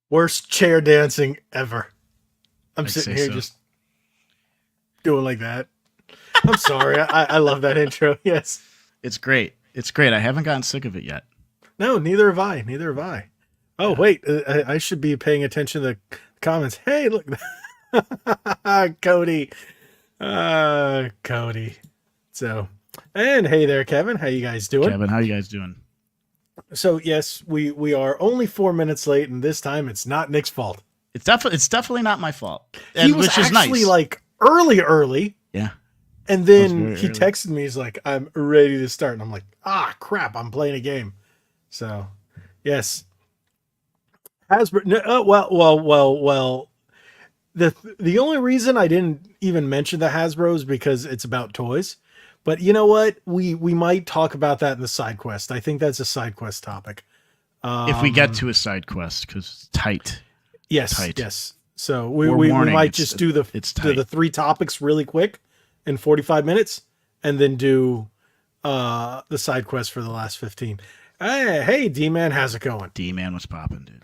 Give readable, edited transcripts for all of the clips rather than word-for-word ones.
Worst chair dancing ever. I'm sitting here just doing like that. I'm sorry. I love that intro. Yes. It's great. It's great. I haven't gotten sick of it yet. No, neither have I. Neither have I. Oh, wait. I should be paying attention to the comments. Hey, look. Cody. Cody. So, and hey there, Kevin. How you guys doing? Kevin, how you guys doing? So, yes, we are only 4 minutes late, and this time it's not Nick's fault. It's definitely not my fault. He was which is actually nice. Like early. Yeah. And then he texted me. He's like, I'm ready to start. And I'm like, crap, I'm playing a game. So, yes. Hasbro. No, well. The only reason I didn't even mention the Hasbro is because it's about toys. But you know what? We might talk about that in the side quest. I think that's a side quest topic. If we get to a side quest, because it's tight. Yes. So we might just do the 3 topics really quick in 45 minutes and then do the side quest for the last 15. Hey, D-Man, how's it going? D-Man, what's popping, dude?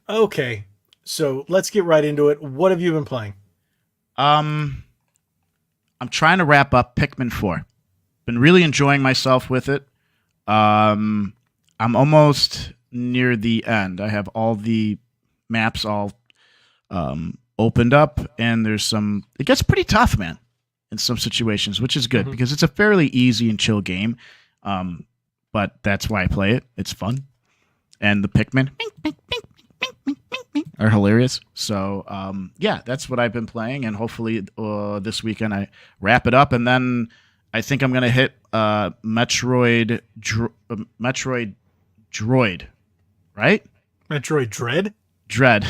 Okay, so let's get right into it. What have you been playing? I'm trying to wrap up Pikmin 4. Been really enjoying myself with it. I'm almost near the end. I have all the maps all opened up, and it gets pretty tough, man, in some situations, which is good because it's a fairly easy and chill game. But that's why I play it. It's fun. And the Pikmin are hilarious. So, yeah, that's what I've been playing. And hopefully this weekend I wrap it up. And then I think I'm going to hit Metroid Droid, right? Metroid Dread? Dread.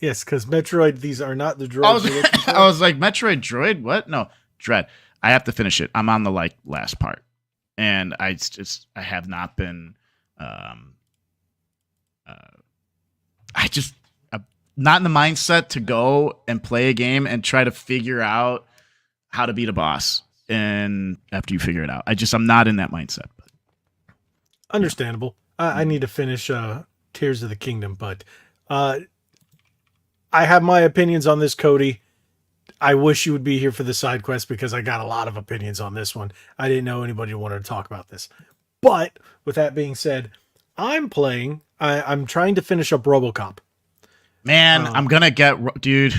Yes, because Metroid, these are not the droids. I was like, Metroid Droid? What? No, Dread. I have to finish it. I'm on the last part. And I have not been I'm not in the mindset to go and play a game and try to figure out how to beat a boss. And after you figure it out, I'm not in that mindset. Understandable. I need to finish Tears of the Kingdom, but I have my opinions on this, Cody. I wish you would be here for the side quest because I got a lot of opinions on this one. I didn't know anybody wanted to talk about this. But with that being said, I'm trying to finish up RoboCop. Man, I'm going to dude,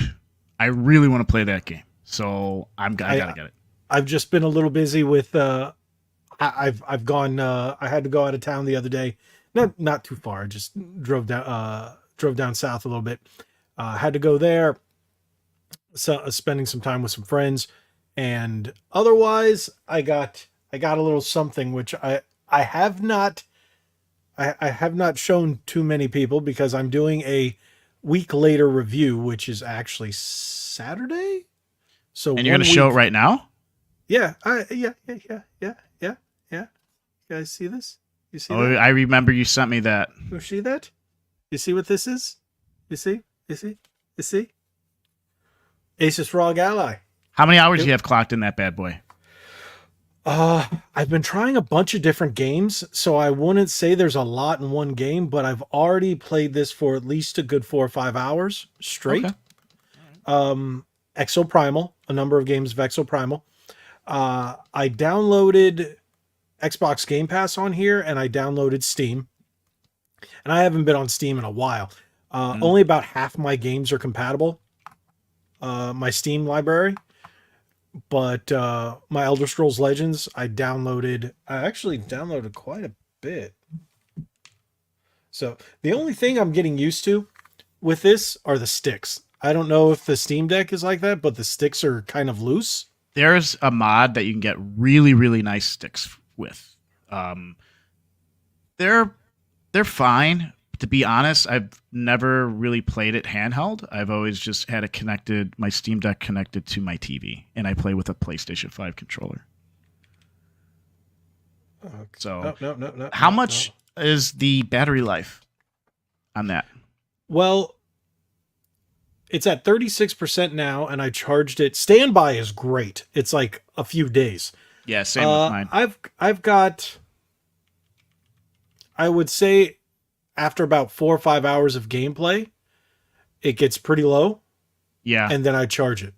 I really want to play that game. So I got to get it. I've just been a little busy with, I've gone, I had to go out of town the other day. Not too far. I just drove down south a little bit. Had to go there. So spending some time with some friends, and otherwise I got a little something which I have not shown too many people because I'm doing a week later review, which is actually Saturday. So and you're going to show it right now? Yeah. Yeah. You guys see this? You see that? I remember you sent me that. You see that? You see what this is? You see? Asus ROG Ally. How many hours do you have clocked in that bad boy? I've been trying a bunch of different games, so I wouldn't say there's a lot in one game, but I've already played this for at least a good 4 or 5 hours straight. Okay. Exoprimal, a number of games of Exoprimal. I downloaded Xbox Game Pass on here, and I downloaded Steam. And I haven't been on Steam in a while. Only about half my games are compatible. My Steam library. But my Elder Scrolls Legends, I actually downloaded quite a bit. So the only thing I'm getting used to with this are the sticks. I don't know if the Steam Deck is like that, but the sticks are kind of loose. There's a mod that you can get really, really nice sticks with. They're fine. to be honest, I've never really played it handheld. I've always just had my Steam Deck connected to my TV, and I play with a PlayStation 5 controller. Okay. So, No. how much is the battery life on that? Well, it's at 36% now, and I charged it. Standby is great. It's like a few days. Yeah, same with mine. I've got, I would say, after about 4 or 5 hours of gameplay, it gets pretty low. Yeah, and then I charge it.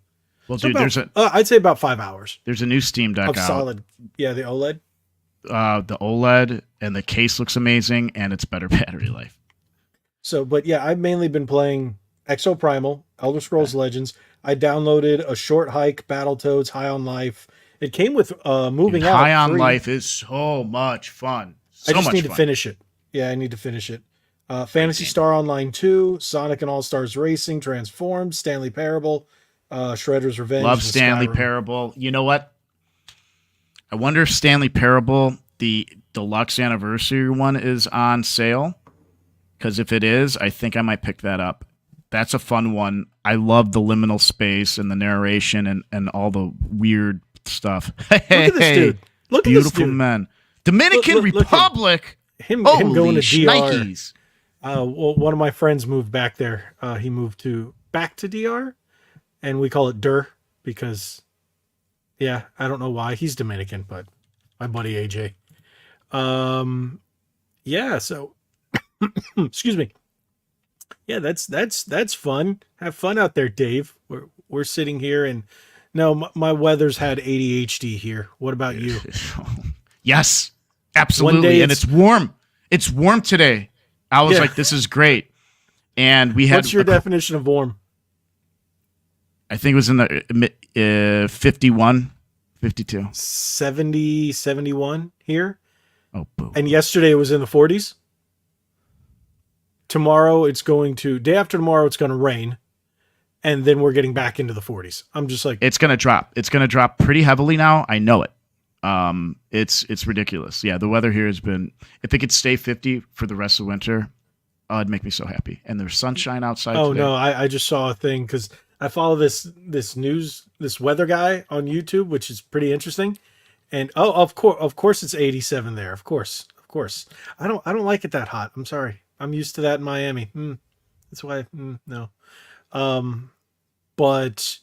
Well, so dude, I'd say about 5 hours. There's a new Steam Deck of out. Solid. Yeah, the OLED. The OLED, and the case looks amazing, and it's better battery life. So, but yeah, I've mainly been playing Exoprimal, Elder Scrolls Legends. I downloaded A Short Hike, Battletoads, High on Life. It came with Moving Out. High on Life is so much fun. I just need to finish it. Yeah, I need to finish it. Phantasy Star Online 2, Sonic and All-Stars Racing, Transformed, Stanley Parable, Shredder's Revenge. Love Stanley Parable. You know what? I wonder if Stanley Parable, the deluxe anniversary one, is on sale. Because if it is, I think I might pick that up. That's a fun one. I love the liminal space and the narration and all the weird stuff. Look at this dude. Look at beautiful this dude. Men. Dominican Republic. Him going to DR. Shnikes. Well, one of my friends moved back there. He moved back to DR, and we call it DIR because, yeah, I don't know why. He's Dominican, but my buddy AJ. Yeah, so excuse me. Yeah, that's fun. Have fun out there, Dave. We're sitting here, and no, my weather's had ADHD here. What about you? Yes, absolutely. And it's warm. It's warm today. I was like, this is great. And we had. What's your definition of warm? I think it was in the 51, 52. 70, 71 here. Oh, boo. And yesterday it was in the 40s. Tomorrow day after tomorrow it's going to rain. And then we're getting back into the 40s. I'm just like. It's going to drop. It's going to drop pretty heavily now. I know it. It's ridiculous. Yeah, the weather here has been, if it could stay 50 for the rest of winter, it'd make me so happy. And there's sunshine outside today. No, I just saw a thing because I follow this weather guy on YouTube, which is pretty interesting. And of course it's 87 there. Of course. I don't like it that hot. I'm sorry. I'm used to that in Miami. That's why no. But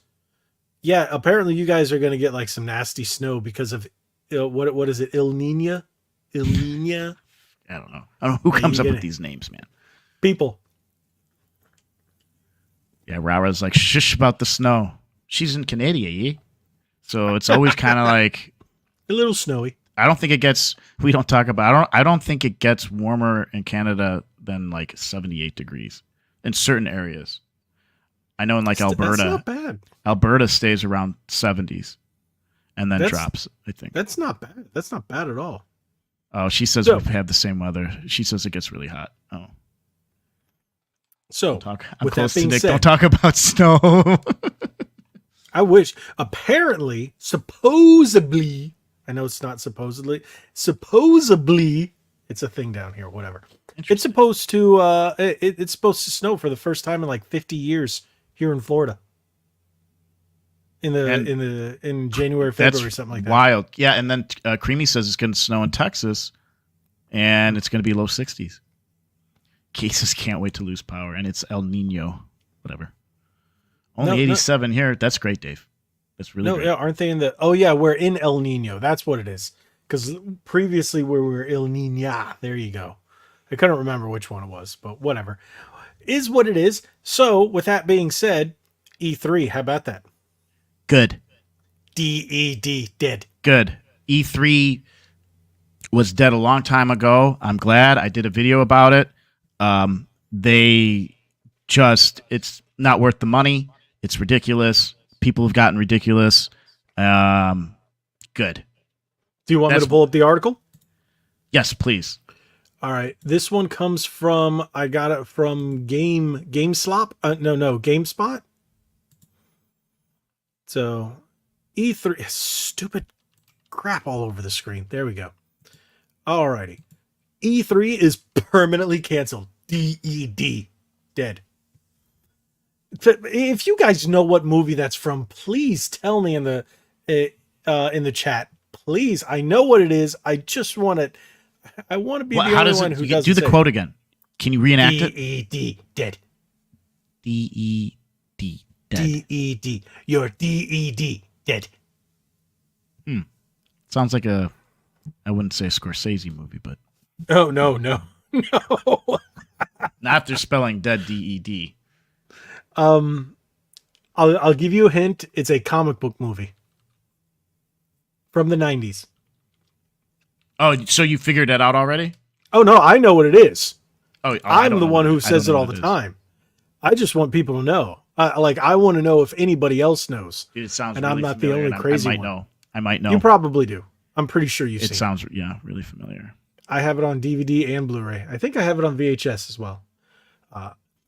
yeah, apparently you guys are going to get like some nasty snow because of what is it? El Nino? El Nino? I don't know. Who comes up with these names, man. People. Yeah, Rara's like, shush about the snow. She's in Canada, yeah? So it's always kind of like a little snowy. I don't think it gets warmer in Canada than like 78 degrees in certain areas. I know in like Alberta. That's not bad. Alberta stays around 70s and then drops, I think. That's not bad. That's not bad at all. Oh, she says we have the same weather. She says it gets really hot. Oh. So, with that being said, don't talk about snow. I wish. Apparently, supposedly, I know it's not supposedly, it's a thing down here, whatever. It's supposed to it's supposed to snow for the first time in like 50 years here in Florida. In January, February, something like that. Wild. Yeah, and then Creamy says it's going to snow in Texas and it's going to be low 60s. Cases can't wait to lose power, and it's El Nino, whatever. Only 87 here. That's great, Dave. That's really great. Yeah, aren't they in the? Oh yeah, we're in El Nino. That's what it is. Because previously we were El Nina. There you go. I couldn't remember which one it was, but whatever. Is what it is. So with that being said, E3. How about that? Good. DED dead. Good. E3 was dead a long time ago. I'm glad I did a video about it. It's not worth the money. It's ridiculous. People have gotten ridiculous. Good. Do you want me to pull up the article? Yes, please. All right. This one comes from, I got it from GameSlop. GameSpot. So E3, stupid crap all over the screen. There we go. All righty. E3 is permanently canceled. DED. Dead. If you guys know what movie that's from, please tell me in the chat. Please, I know what it is. I just want it. I want to be the only one who doesn't do the quote again. Can you reenact it? DED. Dead. DED. Dead. DED. You're DED. Dead. Sounds like I wouldn't say a Scorsese movie, but. Oh, no. Not after spelling dead DED. I'll give you a hint. It's a comic book movie from the 90s. Oh, so you figured that out already? Oh, no, I know what it is. Oh, I'm the one who says it all the time. I just want people to know. I want to know if anybody else knows. It sounds and really I'm not the familiar, only crazy I one. I might know. You probably do. I'm pretty sure you've seen it. It sounds, really familiar. I have it on DVD and Blu-ray. I think I have it on VHS as well.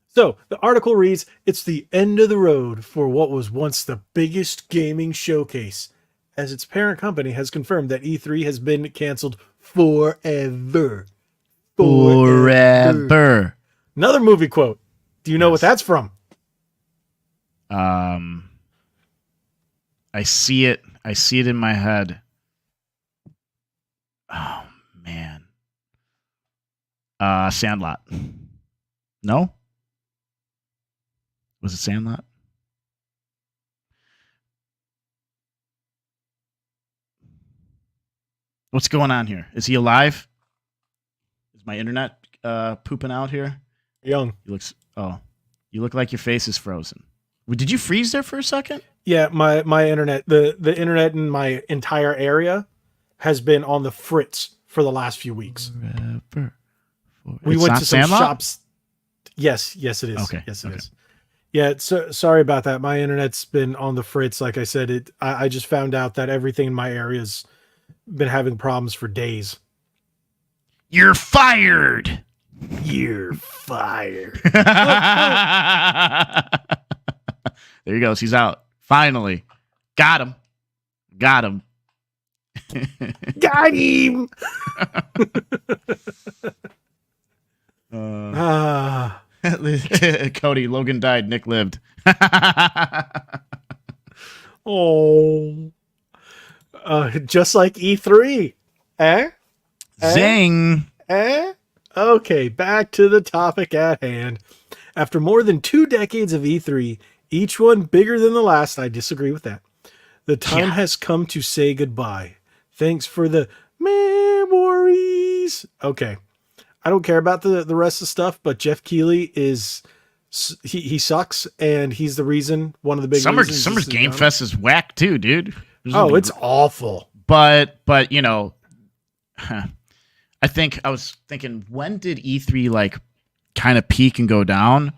So the article reads, it's the end of the road for what was once the biggest gaming showcase, as its parent company has confirmed that E3 has been canceled forever. Forever. Another movie quote. Do you know what that's from? I see it. I see it in my head. Oh, man. Sandlot. No? Was it Sandlot? What's going on here? Is he alive? Is my internet pooping out here? Young. You look like your face is frozen. Did you freeze there for a second? Yeah, my internet, the internet in my entire area has been on the fritz for the last few weeks. Forever. We went to some Sandlot? shops. Yes, it is. Okay. Yes, it is. Yeah, so sorry about that. My internet's been on the fritz. Like I said, I just found out that everything in my area's been having problems for days. You're fired. You're fired. There he goes. He's out. Finally. Got him. Got him. Cody, Logan died. Nick lived. Just like E3. Zing. Okay, back to the topic at hand. After more than 2 decades of E3, each one bigger than the last, I disagree with that. The time has come to say goodbye. Thanks for the memories. Okay. I don't care about the rest of the stuff, but Jeff Keighley he sucks, and he's the reason, one of the big reasons. Summer's Game Fest is whack too, dude. It's awful. But I was thinking, when did E3 kind of peak and go down?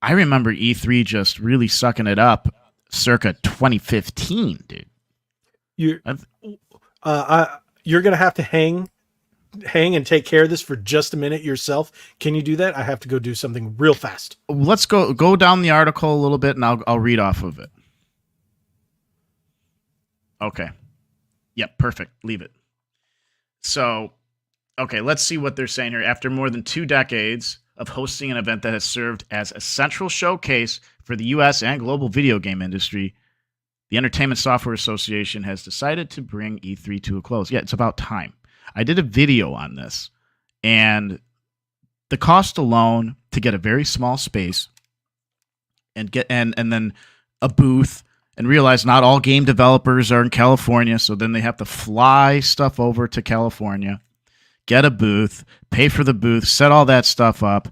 I remember E3 just really sucking it up circa 2015, dude. You're gonna have to hang and take care of this for just a minute yourself. Can you do that? I have to go do something real fast. Let's go down the article a little bit, and I'll read off of it. Okay. Yep, perfect. Leave it. So, okay, let's see what they're saying here. After more than 2 decades of hosting an event that has served as a central showcase for the U.S. and global video game industry, the Entertainment Software Association has decided to bring E3 to a close. Yeah, it's about time. I did a video on this, and the cost alone to get a very small space and then a booth, and realize not all game developers are in California, so then they have to fly stuff over to California, get a booth, pay for the booth, set all that stuff up,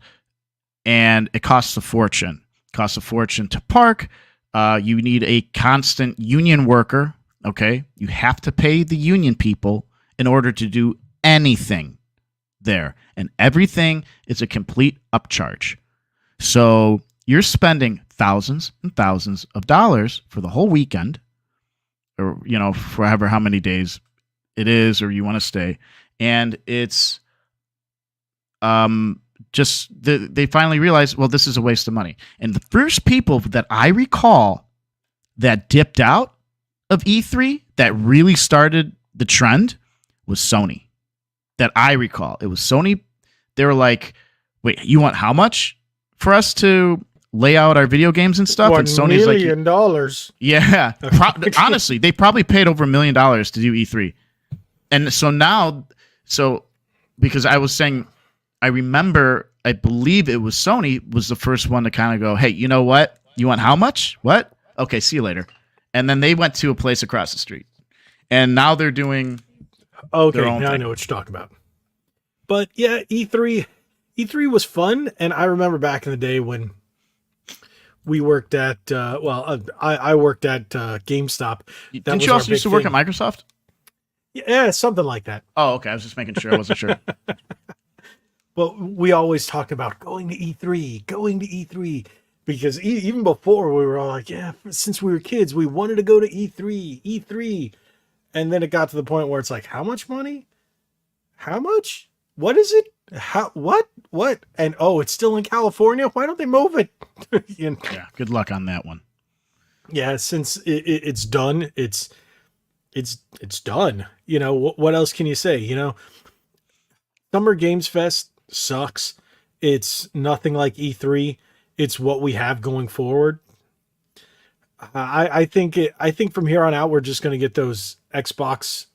and it costs a fortune. It costs a fortune to park. You need a constant union worker, okay? You have to pay the union people in order to do anything there. And everything is a complete upcharge. So you're spending thousands and thousands of dollars for the whole weekend, or, for how many days it is, or you want to stay. And it's they finally realized, well, this is a waste of money. And the first people that I recall that dipped out of E3, that really started the trend, was Sony. That I recall. It was Sony. They were like, Wait, you want how much for us to lay out our video games and stuff? And $1 Sony's million. yeah. Honestly, they probably paid over $1 million to do E3. And so now, because I was saying, I remember, I believe it was Sony was the first one to kind of go, hey, you know what? You want how much? What? Okay, see you later. And then they went to a place across the street. And now they're doing their own now thing. I know what you're talking about. But yeah, E3 was fun. And I remember back in the day when we worked at, I worked at GameStop. Didn't you also used to work at Microsoft? Yeah, something like that. Oh, okay. I was just making sure. I wasn't sure. Well, we always talk about going to E3, because even before we were all like, yeah, since we were kids, we wanted to go to E3. And then it got to the point where it's like, how much money? How much? What is it? How? What? And it's still in California. Why don't they move it? Yeah. Good luck on that one. Yeah, since it's done, it's done. What else can you say? Summer Games Fest sucks. It's nothing like E3. It's what we have going forward. I think from here on out, we're just going to get those Xbox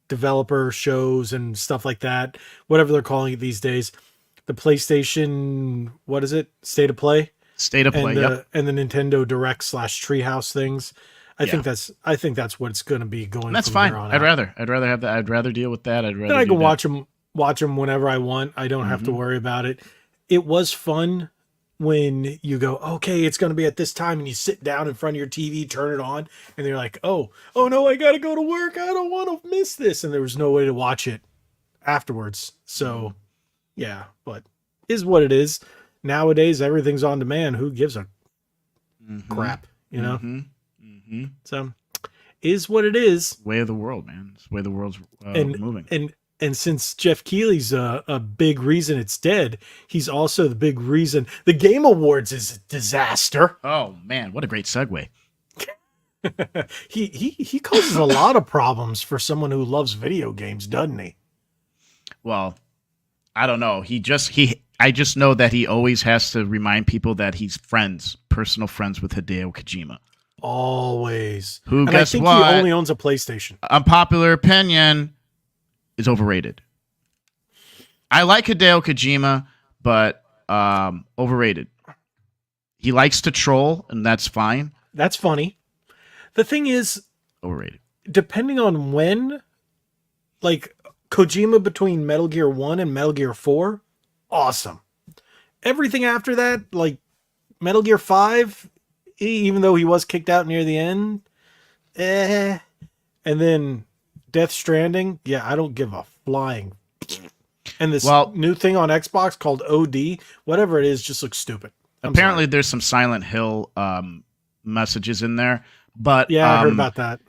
developer shows and stuff like that, whatever they're calling it these days. The PlayStation, what is it? State of Play, yep. And the Nintendo Direct / Treehouse things. I think that's what it's going to be going. That's from fine. Here on I'd out. rather have that. I'd rather deal with that. Then I can watch them whenever I want. I don't have to worry about it. It was fun when you go, okay, it's going to be at this time, and you sit down in front of your TV, turn it on, and you're like, oh no, I got to go to work. I don't want to miss this. And there was no way to watch it afterwards. So yeah, but is what it is. Nowadays, everything's on demand. Who gives a crap, So is what it is. Way of the world, man. It's the way the world's moving. And since Jeff Keighley's a big reason it's dead, he's also the big reason the Game Awards is a disaster. Oh man, what a great segue. He causes a lot of problems for someone who loves video games, doesn't he? Well, I don't know. I just know that he always has to remind people that he's personal friends with Hideo Kojima. Always. Who, and guess I think what? he only owns a PlayStation. Unpopular opinion, is overrated. I like Hideo Kojima, but overrated. He likes to troll, and that's fine. That's funny. The thing is, overrated. Depending on when, like Kojima between Metal Gear 1 and Metal Gear 4, awesome. Everything after that, like Metal Gear 5, even though he was kicked out near the end, And then Death Stranding, yeah, I don't give a flying. And this new thing on Xbox called OD, whatever it is, just looks stupid. Apparently, there's some Silent Hill messages in there, but yeah, I heard about that.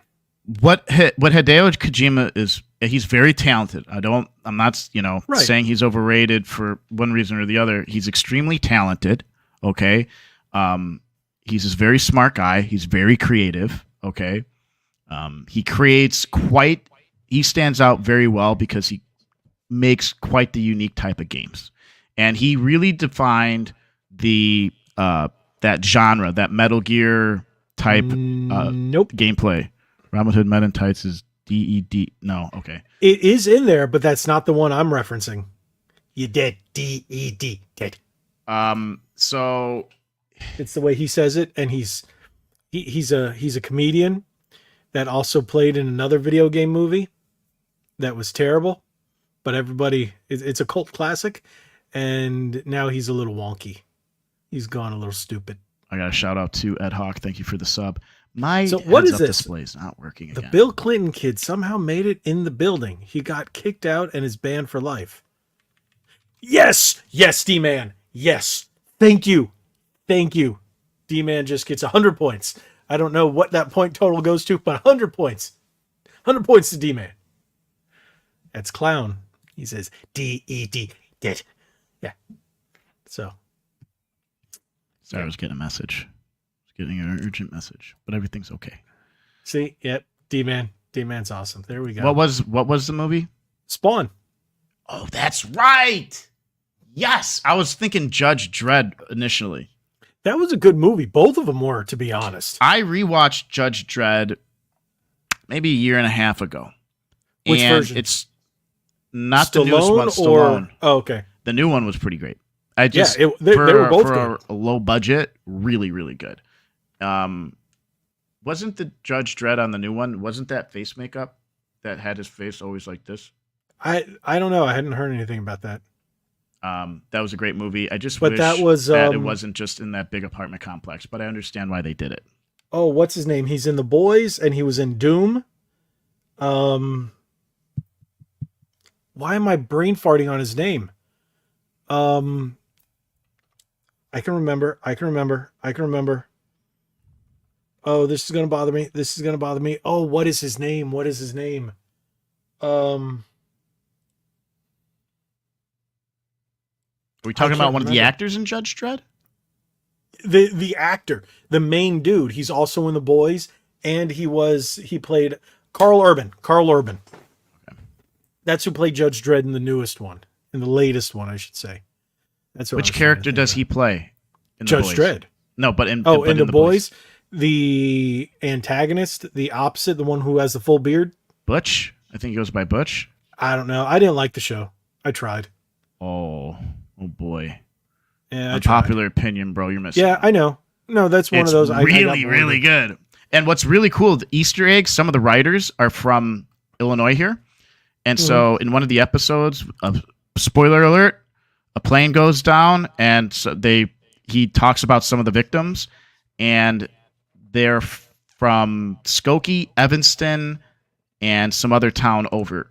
What Hideo Kojima is, he's very talented. I'm not saying he's overrated for one reason or the other. He's extremely talented. Okay, he's a very smart guy. He's very creative. Okay, he stands out very well because he makes quite the unique type of games, and he really defined that genre, that Metal Gear type gameplay. Robin Hood Men in Tights is DED. No, okay. It is in there, but that's not the one I'm referencing. You did DED. Dead. So it's the way he says it, and he's a comedian that also played in another video game movie that was terrible, but it's a cult classic, and now he's a little wonky. He's gone a little stupid. I got a shout out to Ed Hawk. Thank you for the sub. My what is this? Display is not working again. The Bill Clinton kid somehow made it in the building. He got kicked out and is banned for life. Yes, D-Man. Yes, thank you. D-Man just gets 100 points. I don't know what that point total goes to, but 100 points. 100 points to D-Man. That's Clown. He says D-E-D. Dead. Yeah. So. Sorry, I was getting a message. Getting an urgent message, but everything's okay. See, yep, D-Man's awesome. There we go. What was the movie? Spawn. Oh, that's right. Yes, I was thinking Judge Dredd initially. That was a good movie. Both of them were, to be honest. I rewatched Judge Dredd maybe a year and a half ago. Which and version? It's not Stallone the newest one, Stallone. Oh, okay. The new one was pretty great. They were both for good. a low budget, really, really good. Wasn't the Judge Dredd on the new one? Wasn't that face makeup that had his face always like this? I don't know. I hadn't heard anything about that. That was a great movie. I just But wish that was that it wasn't just in that big apartment complex. But I understand why they did it. Oh, what's his name? He's in The Boys and he was in Doom. Why am I brain farting on his name? I can remember. Oh, this is gonna bother me. Oh, what is his name? Are we talking I can't about one of the remember. actors in Judge Dredd? The actor, the main dude. He's also in The Boys, and he played Carl Urban. Okay. That's who played Judge Dredd in the newest one, in the latest one, I should say. That's Which character does he play in Judge The Boys? Dredd. No, but in The Boys, the antagonist, the opposite, the one who has the full beard. Butch. I think he goes by Butch. I don't know. I didn't like the show. I tried. Oh boy. Yeah, Unpopular opinion, bro. You're missing. Yeah, I know. No, that's one It's of those. Really, really good. And what's really cool, the Easter eggs, some of the writers are from Illinois here. And so in one of the episodes, spoiler alert, a plane goes down and so he talks about some of the victims and they're from Skokie, Evanston, and some other town over.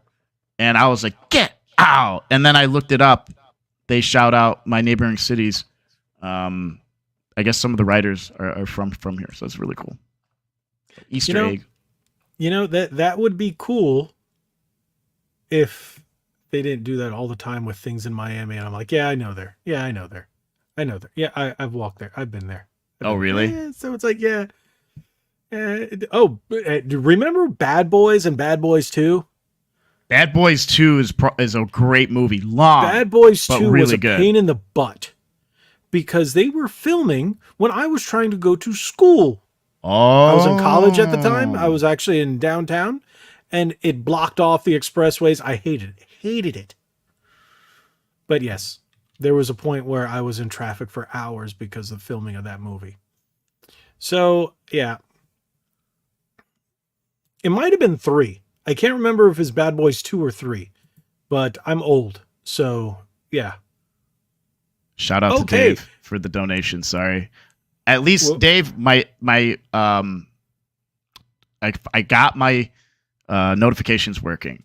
And I was like, get out. And then I looked it up. They shout out my neighboring cities. I guess some of the writers are from here, so it's really cool. Easter egg. That would be cool if they didn't do that all the time with things in Miami. And I'm like, yeah, I know there. Yeah, I know there. Yeah, I've walked there. I've been there. Oh, really? Yeah, so it's like, yeah. Remember Bad Boys and Bad Boys 2? Bad Boys 2 is a great movie. Long. Bad Boys 2 really was a good. pain in the butt because they were filming when I was trying to go to school. Oh. I was in college at the time. I was actually in downtown and it blocked off the expressways. I hated it. But yes, there was a point where I was in traffic for hours because of filming of that movie. So, yeah. It might have been 3. I can't remember if it's Bad Boys 2 or 3, but I'm old. So, yeah. Shout out to Dave for the donation. Sorry. At least Dave, I got my notifications working.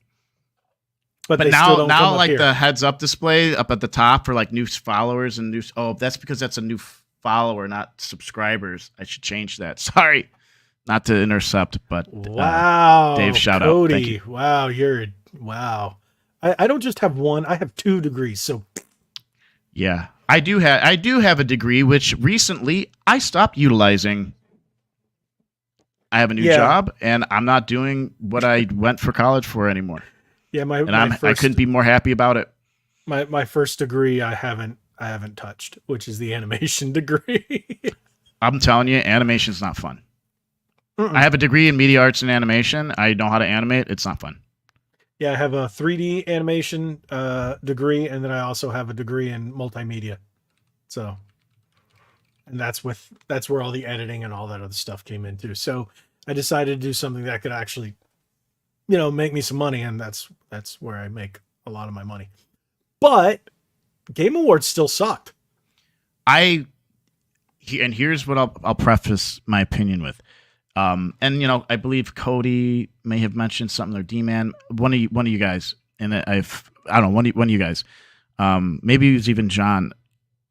But now like here. The heads up display up at the top for like new followers and that's because that's a new follower, not subscribers. I should change that. Sorry. Not to intercept, but wow, Dave, shout Cody. out. Thank you. Wow. I don't just have one; I have 2 degrees. So, yeah, I do have a degree, which recently I stopped utilizing. I have a new job, and I'm not doing what I went for college for anymore. Yeah, I couldn't be more happy about it. My first degree, I haven't touched, which is the animation degree. I'm telling you, animation's not fun. I have a degree in media arts and animation. I know how to animate. It's not fun. Yeah, I have a 3D animation degree, and then I also have a degree in multimedia. So, and that's where all the editing and all that other stuff came into. So I decided to do something that could actually, make me some money, and that's where I make a lot of my money. But Game Awards still sucked. And here's what I'll preface my opinion with. I believe Cody may have mentioned something, or D-Man, one of you guys, and I don't know, one of you guys, maybe it was even John.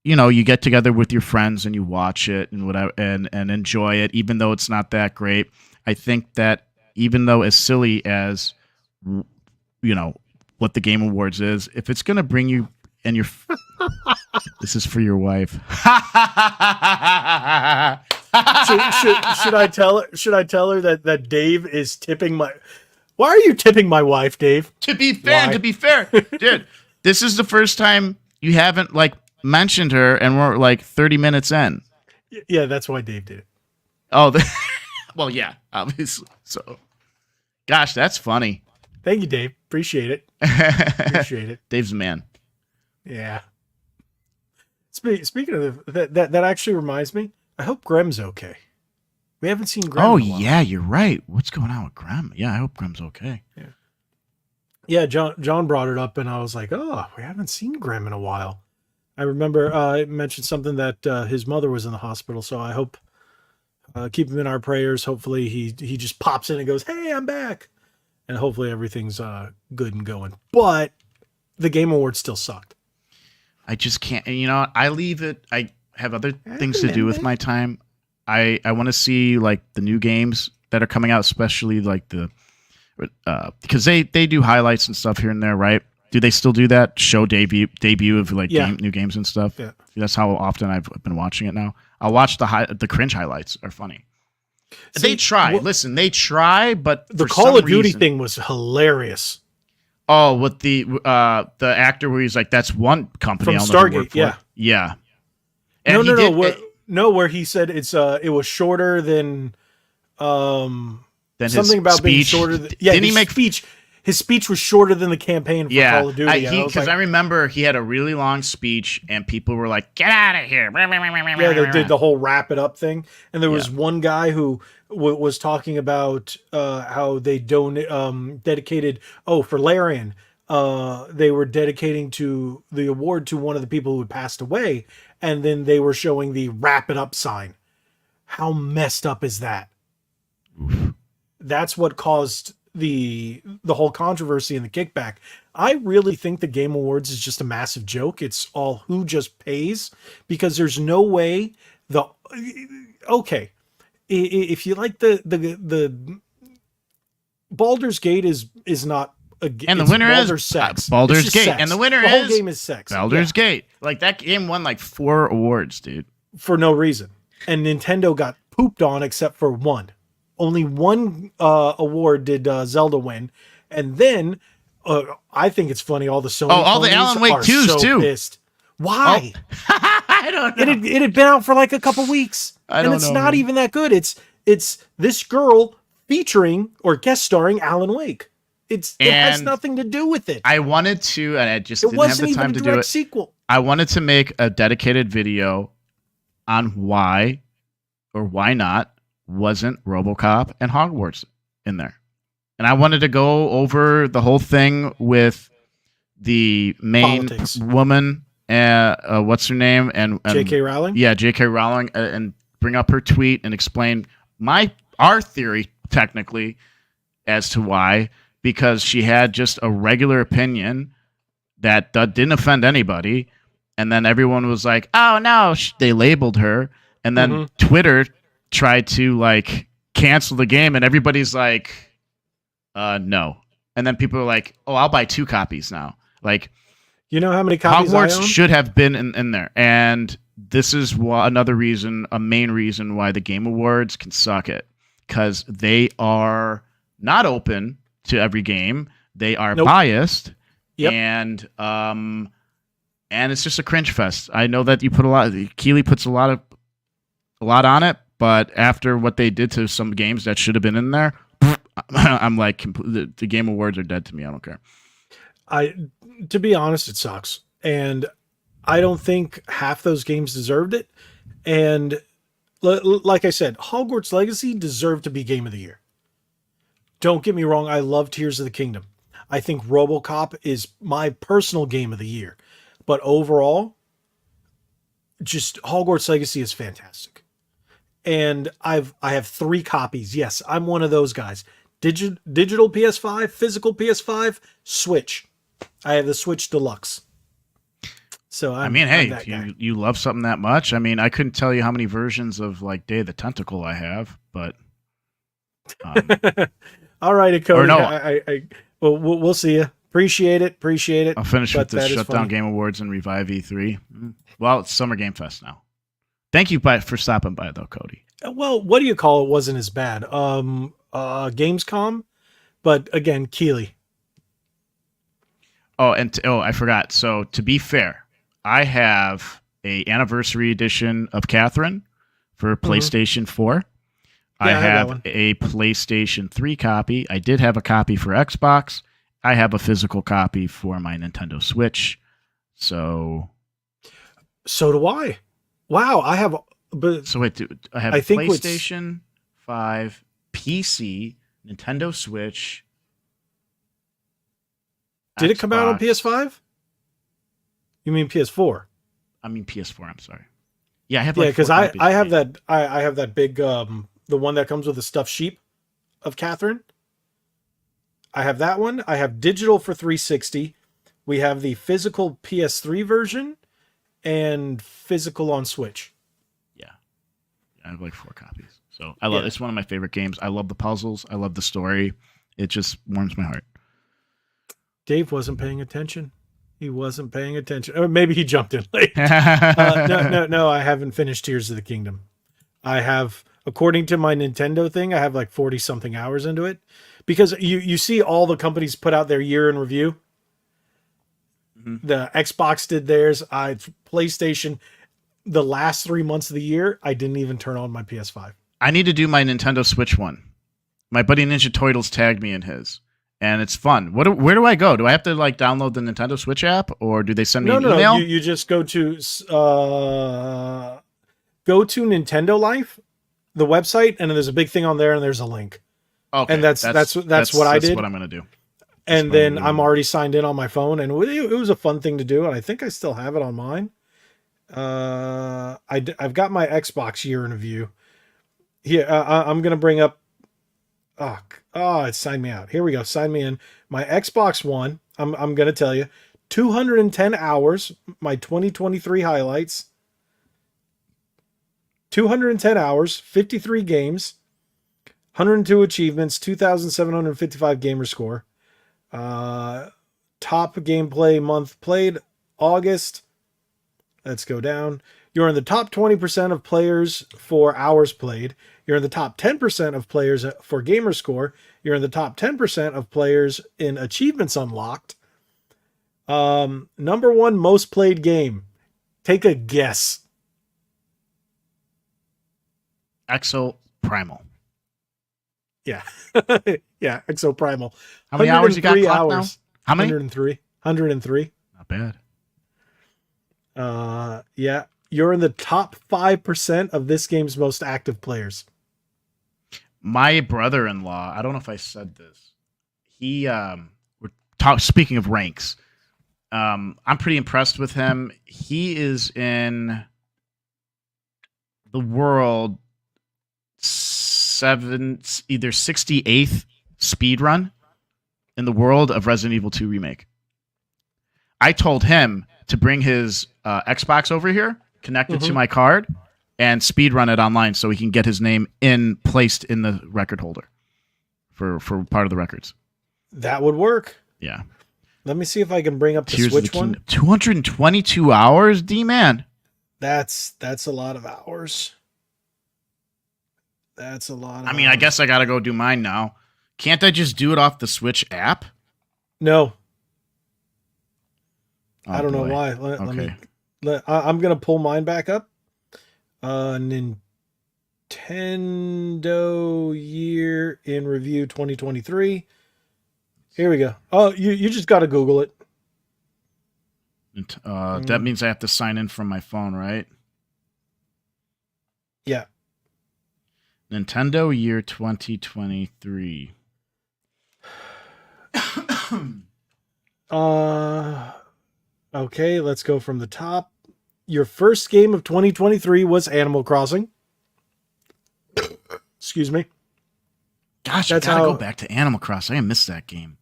You get together with your friends and you watch it and whatever, and enjoy it, even though it's not that great. I think that even though as silly as what the Game Awards is, if it's gonna bring you and your this is for your wife. Should I tell her that Dave is tipping my? Why are you tipping my wife, Dave? To be fair, dude, this is the first time You haven't like mentioned her, and we're like 30 minutes in. Yeah, that's why Dave did it. Oh, well, yeah, obviously. So, gosh, that's funny. Thank you, Dave. Appreciate it. Appreciate it. Dave's a man. Yeah. Speaking of that actually reminds me. I hope Grem's okay. We haven't seen Grem. Oh in a while. yeah, you're right. What's going on with Grem? Yeah, I hope Grem's okay. Yeah. John brought it up, and I was like, oh, we haven't seen Grem in a while. I remember I mentioned something that his mother was in the hospital, so I hope keep him in our prayers. Hopefully he just pops in and goes, "Hey, I'm back," and hopefully everything's good and going. But the Game Awards still sucked. I just can't. You know, I leave it. I have other things to do with my time. I want to see like the new games that are coming out, especially like the because they do highlights and stuff here and there, right? Do they still do that? Show debut of like new games and stuff. Yeah, that's how often I've been watching it now. I'll watch the cringe highlights are funny. See, they try. Listen, they try, but the Call of Duty thing was hilarious. Oh, with the actor where he's like, that's one company from Stargate, yeah. And where he said it was shorter than something about being shorter. Didn't he make speech? His speech was shorter than the campaign for Call of Duty. Because I remember he had a really long speech, and people were like, "Get out of here!" Yeah, they did the whole wrap it up thing, and there was one guy who was talking about how they dedicated for Larian. They were dedicating to the award to one of the people who had passed away, and then they were showing the wrap it up sign. How messed up is that? Oof. That's what caused the whole controversy and the kickback. I really think the Game Awards is just a massive joke. It's all who just pays, because there's no way if you like the Baldur's Gate is not and the winner Baldur's is sex. Baldur's Gate, sex. And the winner the whole game is sex. Baldur's Gate. Like that game won like 4 awards, dude, for no reason. And Nintendo got pooped on except for one. Only one award did Zelda win, and then I think it's funny. All the Sony, all the Alan Wake 2s too. Pissed. Why? Oh. I don't know. It had been out for like a couple weeks, and it's not even that good. It's this girl featuring or guest starring Alan Wake. It has nothing to do with it. I wanted to, and I just didn't have the time to do it. Sequel. I wanted to make a dedicated video on why or why not wasn't RoboCop and Hogwarts in there. And I wanted to go over the whole thing with the main woman, what's her name? And J.K. Rowling? Yeah, J.K. Rowling, and bring up her tweet and explain our theory, technically, as to why. Because she had just a regular opinion that didn't offend anybody. And then everyone was like, oh, no, they labeled her. And then Twitter tried to like cancel the game, and everybody's like, no. And then people are like, oh, I'll buy 2 copies now. Like, you know how many copies Hogwarts I own? should have been in there. And this is another reason, a main reason why the Game Awards can suck it, because they are not open to every game. They are biased. Yep. And it's just a cringe fest. I know that you put Keeley puts a lot on it, but after what they did to some games that should have been in there, I'm like, the Game Awards are dead to me. I don't care. To be honest, it sucks. And I don't think half those games deserved it. And like I said, Hogwarts Legacy deserved to be Game of the Year. Don't get me wrong. I love Tears of the Kingdom. I think RoboCop is my personal Game of the Year. But overall, just Hogwarts Legacy is fantastic. And I have 3 copies. Yes, I'm one of those guys. Digital PS5, physical PS5, Switch. I have the Switch Deluxe. So I'm hey, you love something that much. I mean, I couldn't tell you how many versions of like Day of the Tentacle I have, but all right, Cody. Or no, we'll see you. Appreciate it. I'll finish with the Shutdown Game Awards and Revive E3. Well, it's Summer Game Fest now. Thank you for stopping by, though, Cody. Well, what do you call it? Wasn't as bad. Gamescom, but again, Keeley. Oh, I forgot. So to be fair, I have a anniversary edition of Catherine for PlayStation 4. Yeah, I I have that have one. a PlayStation 3 copy. I did have a copy for Xbox. I have a physical copy for my Nintendo Switch. So do I. Wow, I have. But wait, dude, I have I think what's- PlayStation 5, PC, Nintendo Switch. did it come out on Xbox. PS5? You mean PS4? I mean PS4. I'm sorry. Yeah, I have Yeah, like because 4 I copies. have that. I have that big the one that comes with the stuffed sheep of Catherine. I have that one. I have digital for 360. We have the physical PS3 version and physical on Switch. Yeah, I have like 4 copies. So I love. Yeah. It's one of my favorite games. I love the puzzles. I love the story. It just warms my heart. Dave wasn't paying attention. He wasn't paying attention. Or maybe he jumped in late. No. I haven't finished Tears of the Kingdom. I have, according to my Nintendo thing, I have like 40 something hours into it. Because you see all the companies put out their year in review. Mm-hmm. The Xbox did theirs. PlayStation, the last 3 months of the year, I didn't even turn on my PS5. I need to do my Nintendo Switch one. My buddy Ninja Turtles tagged me in his, and it's fun. Where do I go? Do I have to like download the Nintendo Switch app, or do they send me an email? No. You just go to Nintendo Life, the website, and there's a big thing on there, and there's a link. Okay, and that's what I did. That's what I'm gonna do. And then I'm already signed in on my phone, and it was a fun thing to do, and I think I still have it on mine. I've got my Xbox year in review. Here, I'm gonna bring up. It signed me out. Here we go. Sign me in. My Xbox One. I'm gonna tell you, 210 hours. My 2023 highlights. 210 hours, 53 games, 102 achievements, 2,755 gamer score. Top gameplay month played, August. Let's go down. You're in the top 20% of players for hours played. You're in the top 10% of players for gamer score. You're in the top 10% of players in achievements unlocked. Number 1 most played game. Take a guess. Exo Primal. Yeah. Yeah, Exo Primal. How many hours you got clocked now? How many? 103. 103. Not bad. Yeah. You're in the top 5% of this game's most active players. My brother-in-law, I don't know if I said this. He speaking of ranks. I'm pretty impressed with him. He is in the world either 68th speed run in the world of Resident Evil 2 Remake. I told him to bring his Xbox over here, connect it to my card, and speed run it online so he can get his name placed in the record holder for part of the records. That would work. Yeah. Let me see if I can bring up the Tears Switch of the one. Kingdom. 222 hours, D-man. That's a lot of hours. That's a lot of I hours. guess I got to go do mine now. Can't I just do it off the Switch app? No. Oh, I don't know boy. why. I'm going to pull mine back up. Nintendo year in review 2023. Here we go. Oh, you just got to Google it. That means I have to sign in from my phone, right? Yeah. Nintendo year 2023. Okay, let's go from the top. Your first game of 2023 was Animal Crossing. Excuse me. Gosh, That's I gotta how- go back to Animal Crossing. I missed that game.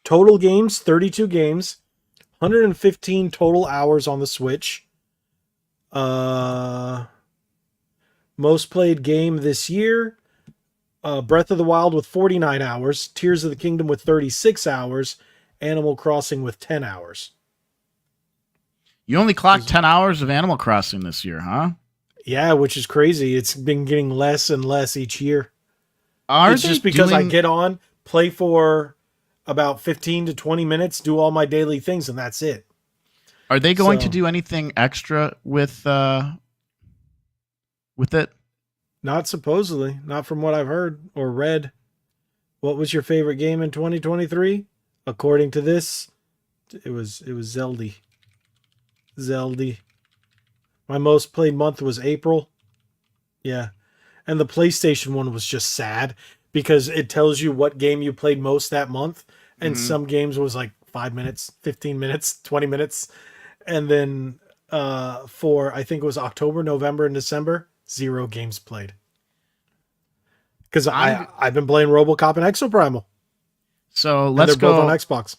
Total games, 32 games. 115 total hours on the Switch. Most played game this year. Breath of the Wild with 49 hours. Tears of the Kingdom with 36 hours. Animal Crossing with 10 hours. You only clocked 10 hours of Animal Crossing this year, huh? Yeah, which is crazy. It's been getting less and less each year. It's They just because I doing- get on, play for about 15 to 20 minutes, do all my daily things, and that's it. Are they going to So- do anything extra with it? Not supposedly, not from what I've heard or read. What was your favorite game in 2023? According to this, it was Zelda. Zelda. My most played month was April. Yeah. And the PlayStation one was just sad because it tells you what game you played most that month. And some games was like 5 minutes, 15 minutes, 20 minutes. And then for, I think it was October, November, and December, 0 games played. Because I've been playing RoboCop and Exoprimal. So And let's they're both go. on Xbox.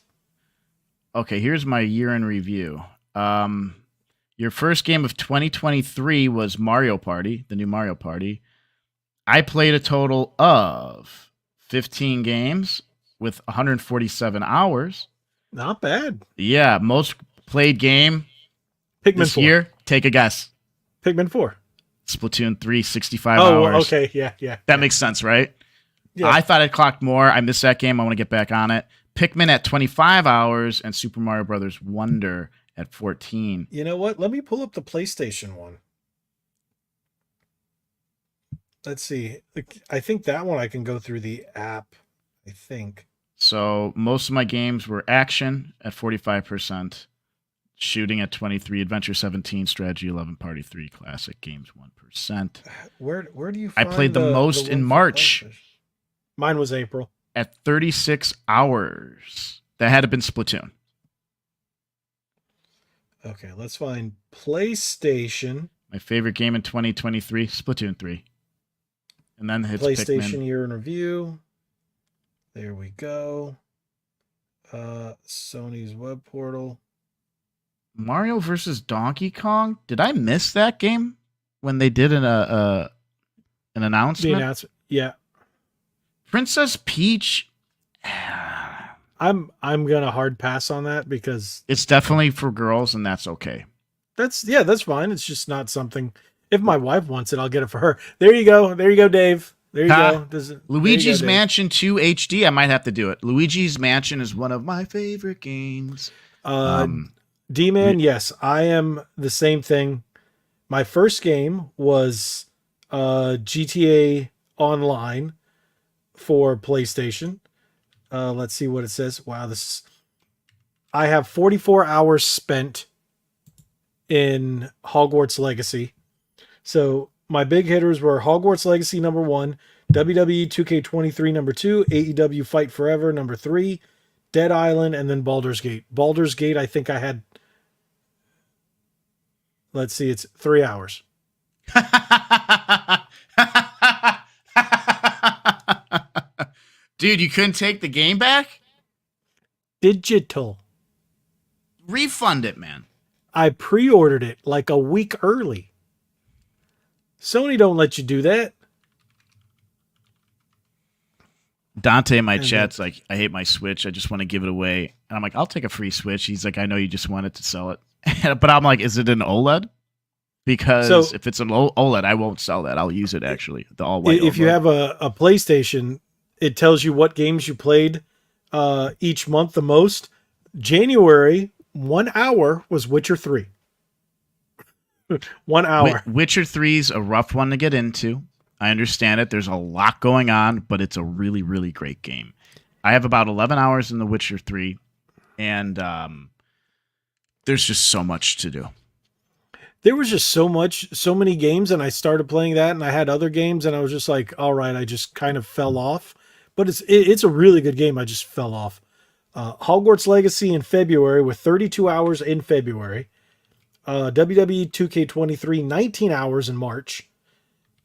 Okay, here's my year in review. Your first game of 2023 was Mario Party, the new Mario Party. I played a total of 15 games with 147 hours. Not bad. Yeah, most played game Pikmin this 4. year. Take a guess. Pikmin 4. Splatoon 3, 65 Oh, hours. okay. Yeah. That makes sense, right? Yeah. I thought I'd clocked more. I missed that game. I want to get back on it. Pikmin at 25 hours and Super Mario Brothers Wonder at 14. You know what? Let me pull up the PlayStation one. Let's see. I think that one I can go through the app. I think. So most of my games were action at 45%, shooting at 23, adventure 17, strategy 11, party 3, classic games 1%. Where do you I find played the most one in for March. PlayStation? Mine was April. At 36 hours. That had to been Splatoon. Okay, let's find PlayStation. My favorite game in 2023, Splatoon 3. And then hits PlayStation Pikmin. year in review. There we go. Sony's web portal. Mario versus Donkey Kong. Did I miss that game when they did an announcement? The announcement. Yeah. Princess Peach. I'm gonna hard pass on that because It's definitely for girls, and that's okay. that's fine. It's just not something. If my wife wants it, I'll get it for her. There you go, Dave. There you go. Luigi's Dave. Mansion 2 HD. I might have to do it. Luigi's Mansion is one of my favorite games. D-Man, yes, I am the same thing. My first game was GTA Online for PlayStation. Let's see what it says. Wow, I have 44 hours spent in Hogwarts Legacy. So my big hitters were Hogwarts Legacy number 1, WWE 2K23 number 2, AEW Fight Forever number 3, Dead Island, and then Baldur's Gate. Baldur's Gate, I think I had, let's see, it's 3 hours. Dude, you couldn't take the game back? Digital. Refund it, man. I pre-ordered it like a week early. Sony don't let you do that. Dante in my And chat's like, I hate my Switch. I just want to give it away. And I'm like, I'll take a free Switch. He's like, I know you just wanted to sell it. But I'm like, is it an OLED? Because if it's an OLED, I won't sell that. I'll use it, actually. The all-white If you have a PlayStation, it tells you what games you played each month the most. January, 1 hour was Witcher 3. 1 hour. Witcher 3 is a rough one to get into. I understand it. There's a lot going on, but it's a really, really great game. I have about 11 hours in The Witcher 3, and there's just so much to do. There was just so many games, and I started playing that, and I had other games, and I was just like, all right, I just kind of fell off. But it's a really good game. I just fell off. Hogwarts Legacy in February with 32 hours in February. WWE 2K23, 19 hours in March.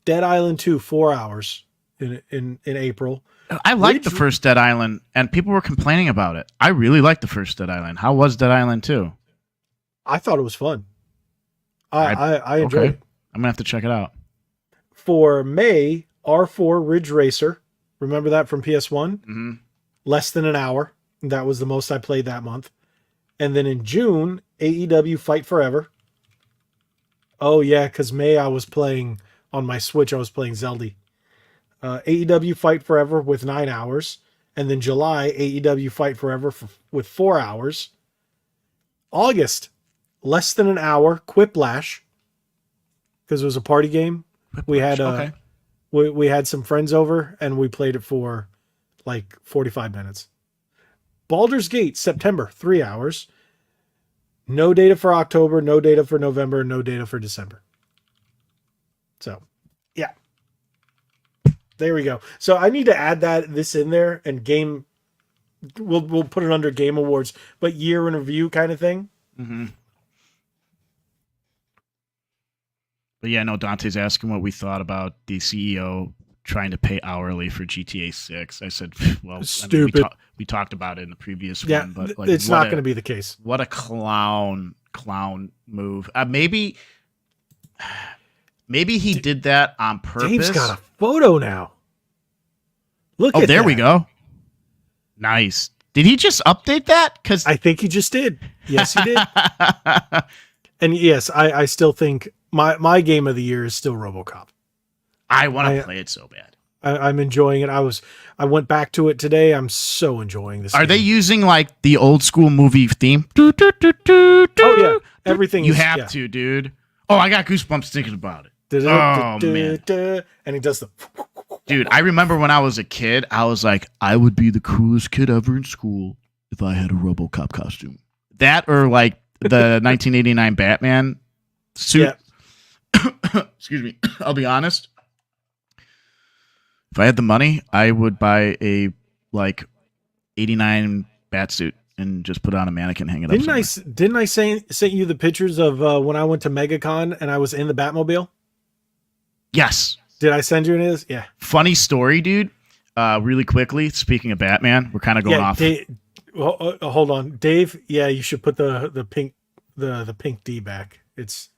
Dead Island 2, 4 hours in April. I liked the first Dead Island, and people were complaining about it. I really liked the first Dead Island. How was Dead Island 2? I thought it was fun. I enjoyed it. I'm going to have to check it out. For May, R4 Ridge Racer. Remember that from PS1? Mm-hmm. Less than an hour. That was the most I played that month. And then in June, AEW Fight Forever. Oh, yeah, because May I was playing, on my Switch, I was playing Zelda. AEW Fight Forever with 9 hours. And then July, AEW Fight Forever with 4 hours. August, less than an hour, Quiplash, because it was a party game. We had Okay. we had some friends over and we played it for like 45 minutes. Baldur's Gate, September, 3 hours. No data for October, no data for November, no data for December. So, yeah. There we go. So I need to add this in there and game. We'll put it under Game Awards, but year in review kind of thing. Mm-hmm. But yeah, no, Dante's asking what we thought about the CEO trying to pay hourly for GTA 6. I said, well, Stupid. We talked about it in the previous Yeah, one, but like, it's not going to be the case. What a clown move. Maybe he did that on purpose. Dave's got a photo now. Look at that. Oh, there we go. Nice. Did he just update that? Because I think he just did. Yes, he did. And yes, I still think my game of the year is still RoboCop. I want to play it so bad. I'm enjoying it. I went back to it today. I'm so enjoying this. Are game. they using like the old school movie theme? Oh yeah, everything. You have to, dude. Oh, I got goosebumps thinking about it. Oh man! And he does the. Dude, I remember when I was a kid, I was like, I would be the coolest kid ever in school if I had a RoboCop costume. That or like the 1989 Batman suit. Yeah. Excuse me. I'll be honest. If I had the money, I would buy a like 89 bat suit and just put on a mannequin, hang it up somewhere. Didn't I send you the pictures of when I went to MegaCon and I was in the Batmobile? Yes. Did I send you any of this? Yeah. Funny story, dude. Really quickly, speaking of Batman, we're kind of going off. Hold on, Dave. Yeah, you should put the pink D back. It's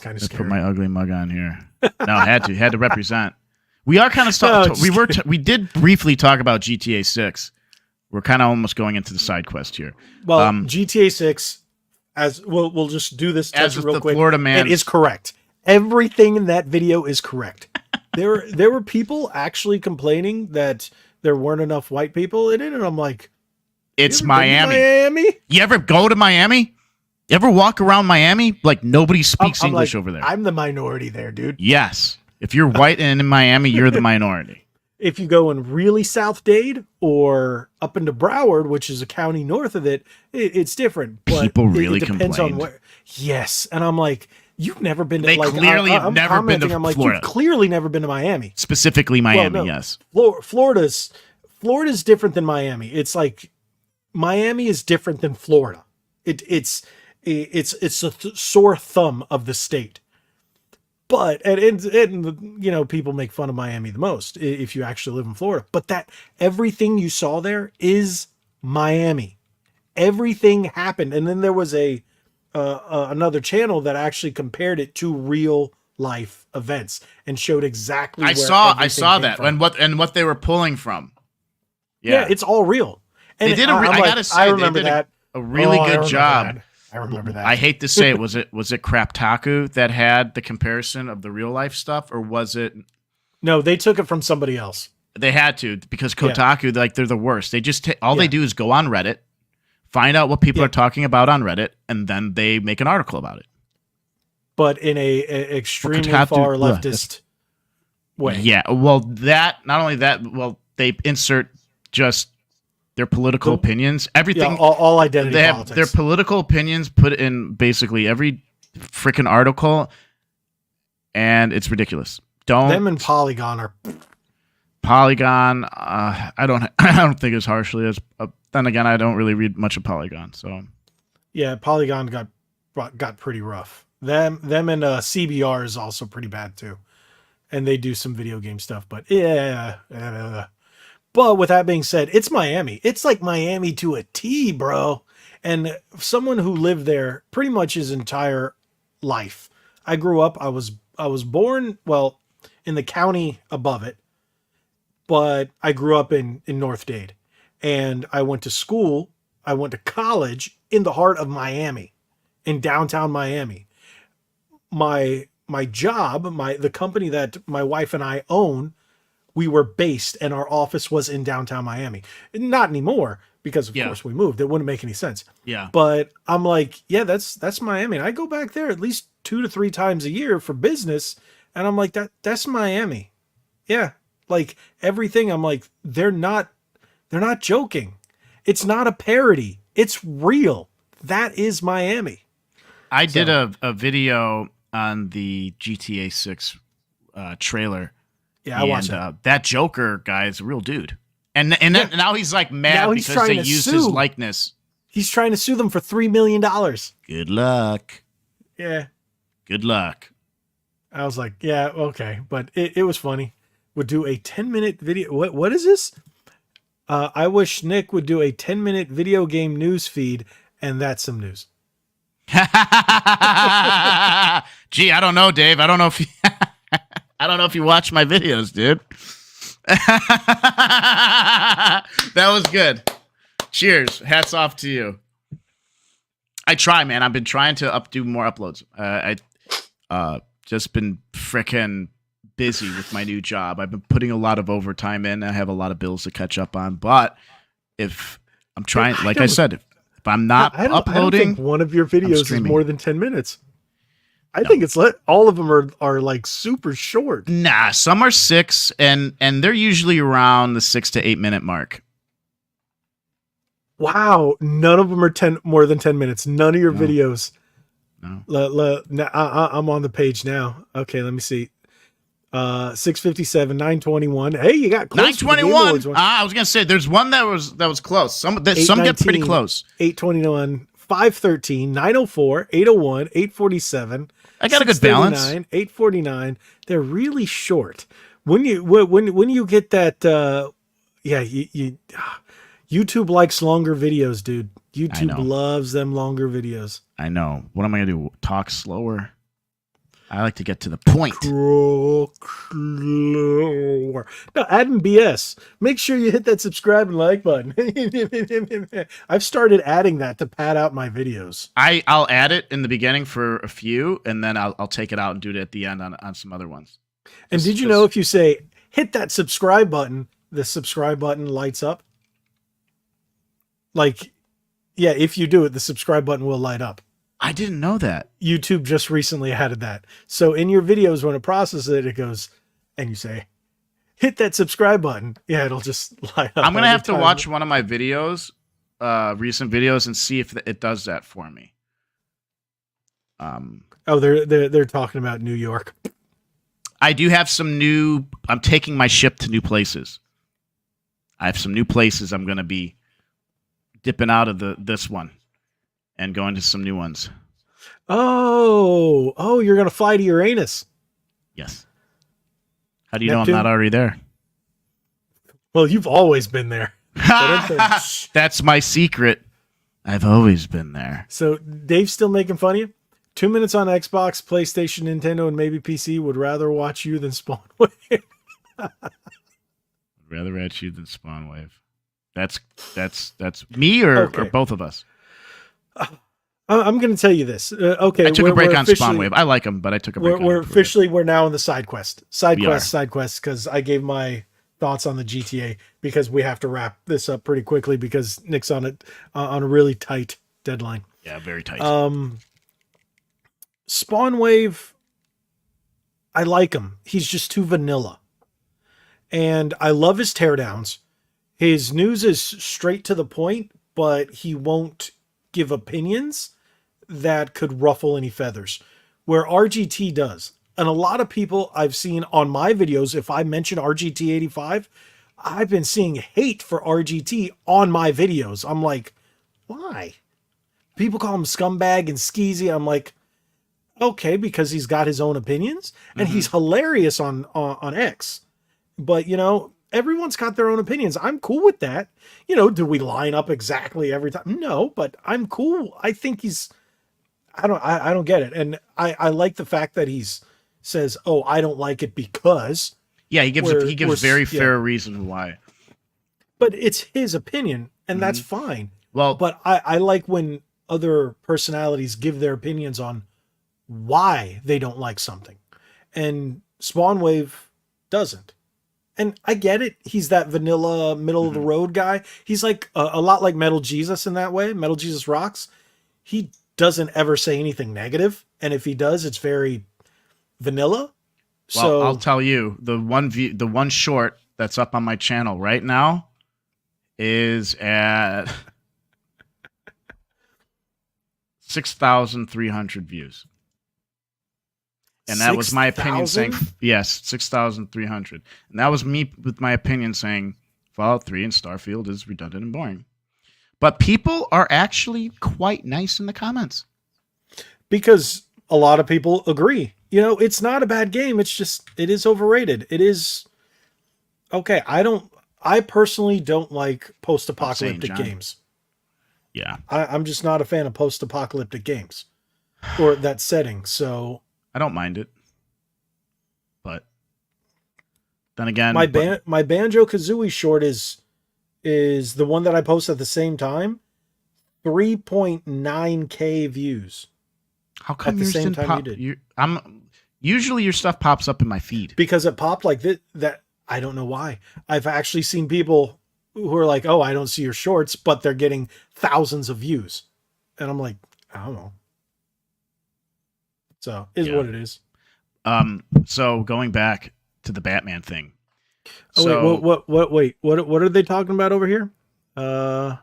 kind of scary. Put my ugly mug on here. No, had to represent. We are kind of we did briefly talk about GTA 6. We're kind of almost going into the side quest here. Well, GTA 6, as we'll just do this test real quick. Florida man, it is correct. Everything in that video is correct. There were people actually complaining that there weren't enough white people in it, and I'm like, it's Miami. You ever go to Miami? You ever walk around Miami? Like nobody speaks English over there. I'm the minority there, dude. Yes. If you're white and in Miami, you're the minority. If you go in really South Dade or up into Broward, which is a county north of it, it's different. But people really it depends complained. On where. Yes, and I'm like, you've never been to. They clearly have never been to Florida. Florida. You've clearly never been to Miami. Specifically Miami, yes. Florida's different than Miami. It's like Miami is different than Florida. It's a sore thumb of the state. But and you know, people make fun of Miami the most if you actually live in Florida. But that everything you saw there is Miami. Everything happened, and then there was another channel that actually compared it to real life events and showed exactly. I saw that and what they were pulling from. Yeah, it's all real. And they did. I gotta say, I remember that a really good job. I remember that. I hate to say it. Was it Craptaku that had the comparison of the real life stuff, or was it? No, they took it from somebody else. They had to, because Kotaku, they're the worst. They just they do is go on Reddit, find out what people are talking about on Reddit, and then they make an article about it. But in a extremely far leftist way. Yeah. Well, not only that. Well, they insert just their political opinions, everything, all identity they politics. have their political opinions put in basically every freaking article, and it's ridiculous. Them and Polygon are I don't think as harshly as. Then again, I don't really read much of Polygon, so yeah, Polygon got pretty rough. Them and CBR is also pretty bad too, and they do some video game stuff. But yeah. But with that being said, it's Miami. It's like Miami to a T, bro. And someone who lived there pretty much his entire life. I grew up. I was born, well, in the county above it, but I grew up in North Dade, and I went to school. I went to college in the heart of Miami, in downtown Miami. My job, the company that my wife and I own, we were based and our office was in downtown Miami. Not anymore, because of course we moved. It wouldn't make any sense. Yeah. But I'm like, yeah, that's Miami. And I go back there at least 2 to 3 times a year for business. And I'm like, that's Miami. Yeah. Like everything, I'm like, they're not joking. It's not a parody. It's real. That is Miami. I did a video on the GTA 6 trailer. Yeah, I watched it. That Joker guy is a real dude. And then, now he's like mad because they used his likeness. He's trying to sue them for $3 million. Good luck. Yeah. Good luck. I was like, yeah, okay. But it was funny. Would do a 10-minute video. What is this? I wish Nick would do a 10-minute video game news feed, and that's some news. Gee, I don't know, Dave. I don't know if you, I don't know if you watch my videos, dude. That was good. Cheers. Hats off to you. I try, man. I've been trying to do more uploads. I just been frickin' busy with my new job. I've been putting a lot of overtime in. I have a lot of bills to catch up on. But if I'm trying, like I said, if I'm not uploading, I don't think one of your videos is more than 10 minutes. I think it's all of them are like super short. Nah, some are 6, and they're usually around the 6 to 8 minute mark. Wow, none of them are more than 10 minutes. None of your videos. No. I'm on the page now. Okay, let me see. 657, 921. Hey, you got close. 921. I was gonna say there's one that was close. Some get pretty close. 821, 513, 904, 801, 847. I got a good balance. 849. They're really short. When you get that, YouTube likes longer videos, dude. YouTube loves them longer videos. I know. What am I gonna do? Talk slower? I like to get to the point. No, Adam BS. Make sure you hit that subscribe and like button. I've started adding that to pad out my videos. I'll add it in the beginning for a few, and then I'll take it out and do it at the end on some other ones. And did you know if you say hit that subscribe button, the subscribe button lights up? Like, yeah, if you do it, the subscribe button will light up. I didn't know that. YouTube just recently added that. So in your videos, when it processes it, it goes, and you say, hit that subscribe button. Yeah, it'll just light up. I'm going to have to watch one of my videos, recent videos, and see if it does that for me. They're talking about New York. I do have some I'm taking my ship to new places. I have some new places I'm going to be dipping out of this one and going to some new ones. Oh, you're going to fly to Uranus. Yes. How do you know I'm not already there? Well, you've always been there. That's my secret. I've always been there. So Dave's still making fun of you? 2 minutes on Xbox, PlayStation, Nintendo, and maybe PC would rather watch you than Spawnwave. Rather watch you than Spawnwave. That's me or both of us? I'm going to tell you this. Okay, I took a break on Spawnwave. I like them, but I took a break. We're now in the side quest, because I gave my thoughts on the GTA because we have to wrap this up pretty quickly because Nick's on a really tight deadline. Yeah, very tight. Spawnwave, I like him. He's just too vanilla, and I love his teardowns. His news is straight to the point, but he won't give opinions that could ruffle any feathers, where RGT does. And a lot of people I've seen on my videos, if I mention RGT 85, I've been seeing hate for RGT on my videos. I'm like, why? People call him scumbag and skeezy. I'm like, okay, because he's got his own opinions and he's hilarious on X. But, everyone's got their own opinions. I'm cool with that. Do we line up exactly every time? No, but I'm cool. I think I don't get it. And I like the fact that says, oh, I don't like it because. Yeah, he gives very fair reason why. But it's his opinion, and that's fine. Well, but I like when other personalities give their opinions on why they don't like something. And Spawnwave doesn't. And I get it. He's that vanilla, middle of the road guy. He's like a lot like Metal Jesus in that way. Metal Jesus Rocks. He doesn't ever say anything negative, and if he does, it's very vanilla. Well, So I'll tell you, the one short that's up on my channel right now is at 6,300 views. And that was my opinion saying, yes, 6,300. And that was me with my opinion saying Fallout 3 and Starfield is redundant and boring. But people are actually quite nice in the comments. because a lot of people agree. You know, it's not a bad game. It's just, it is overrated. It is okay. I personally don't like post-apocalyptic John. games. Yeah. I'm just not a fan of post-apocalyptic games or that setting. So I don't mind it. But then again, my Banjo-Kazooie short is the one that I post at the same time. 3.9K views. how come at the yours same didn't time pop? you did. Usually your stuff pops up in my feed. Because it popped like that. I don't know why. I've actually seen people who are like, oh, I don't see your shorts, but they're getting thousands of views. And I'm like, I don't know. So is what it is. So going back to the Batman thing. Oh, wait, what are they talking about over here? I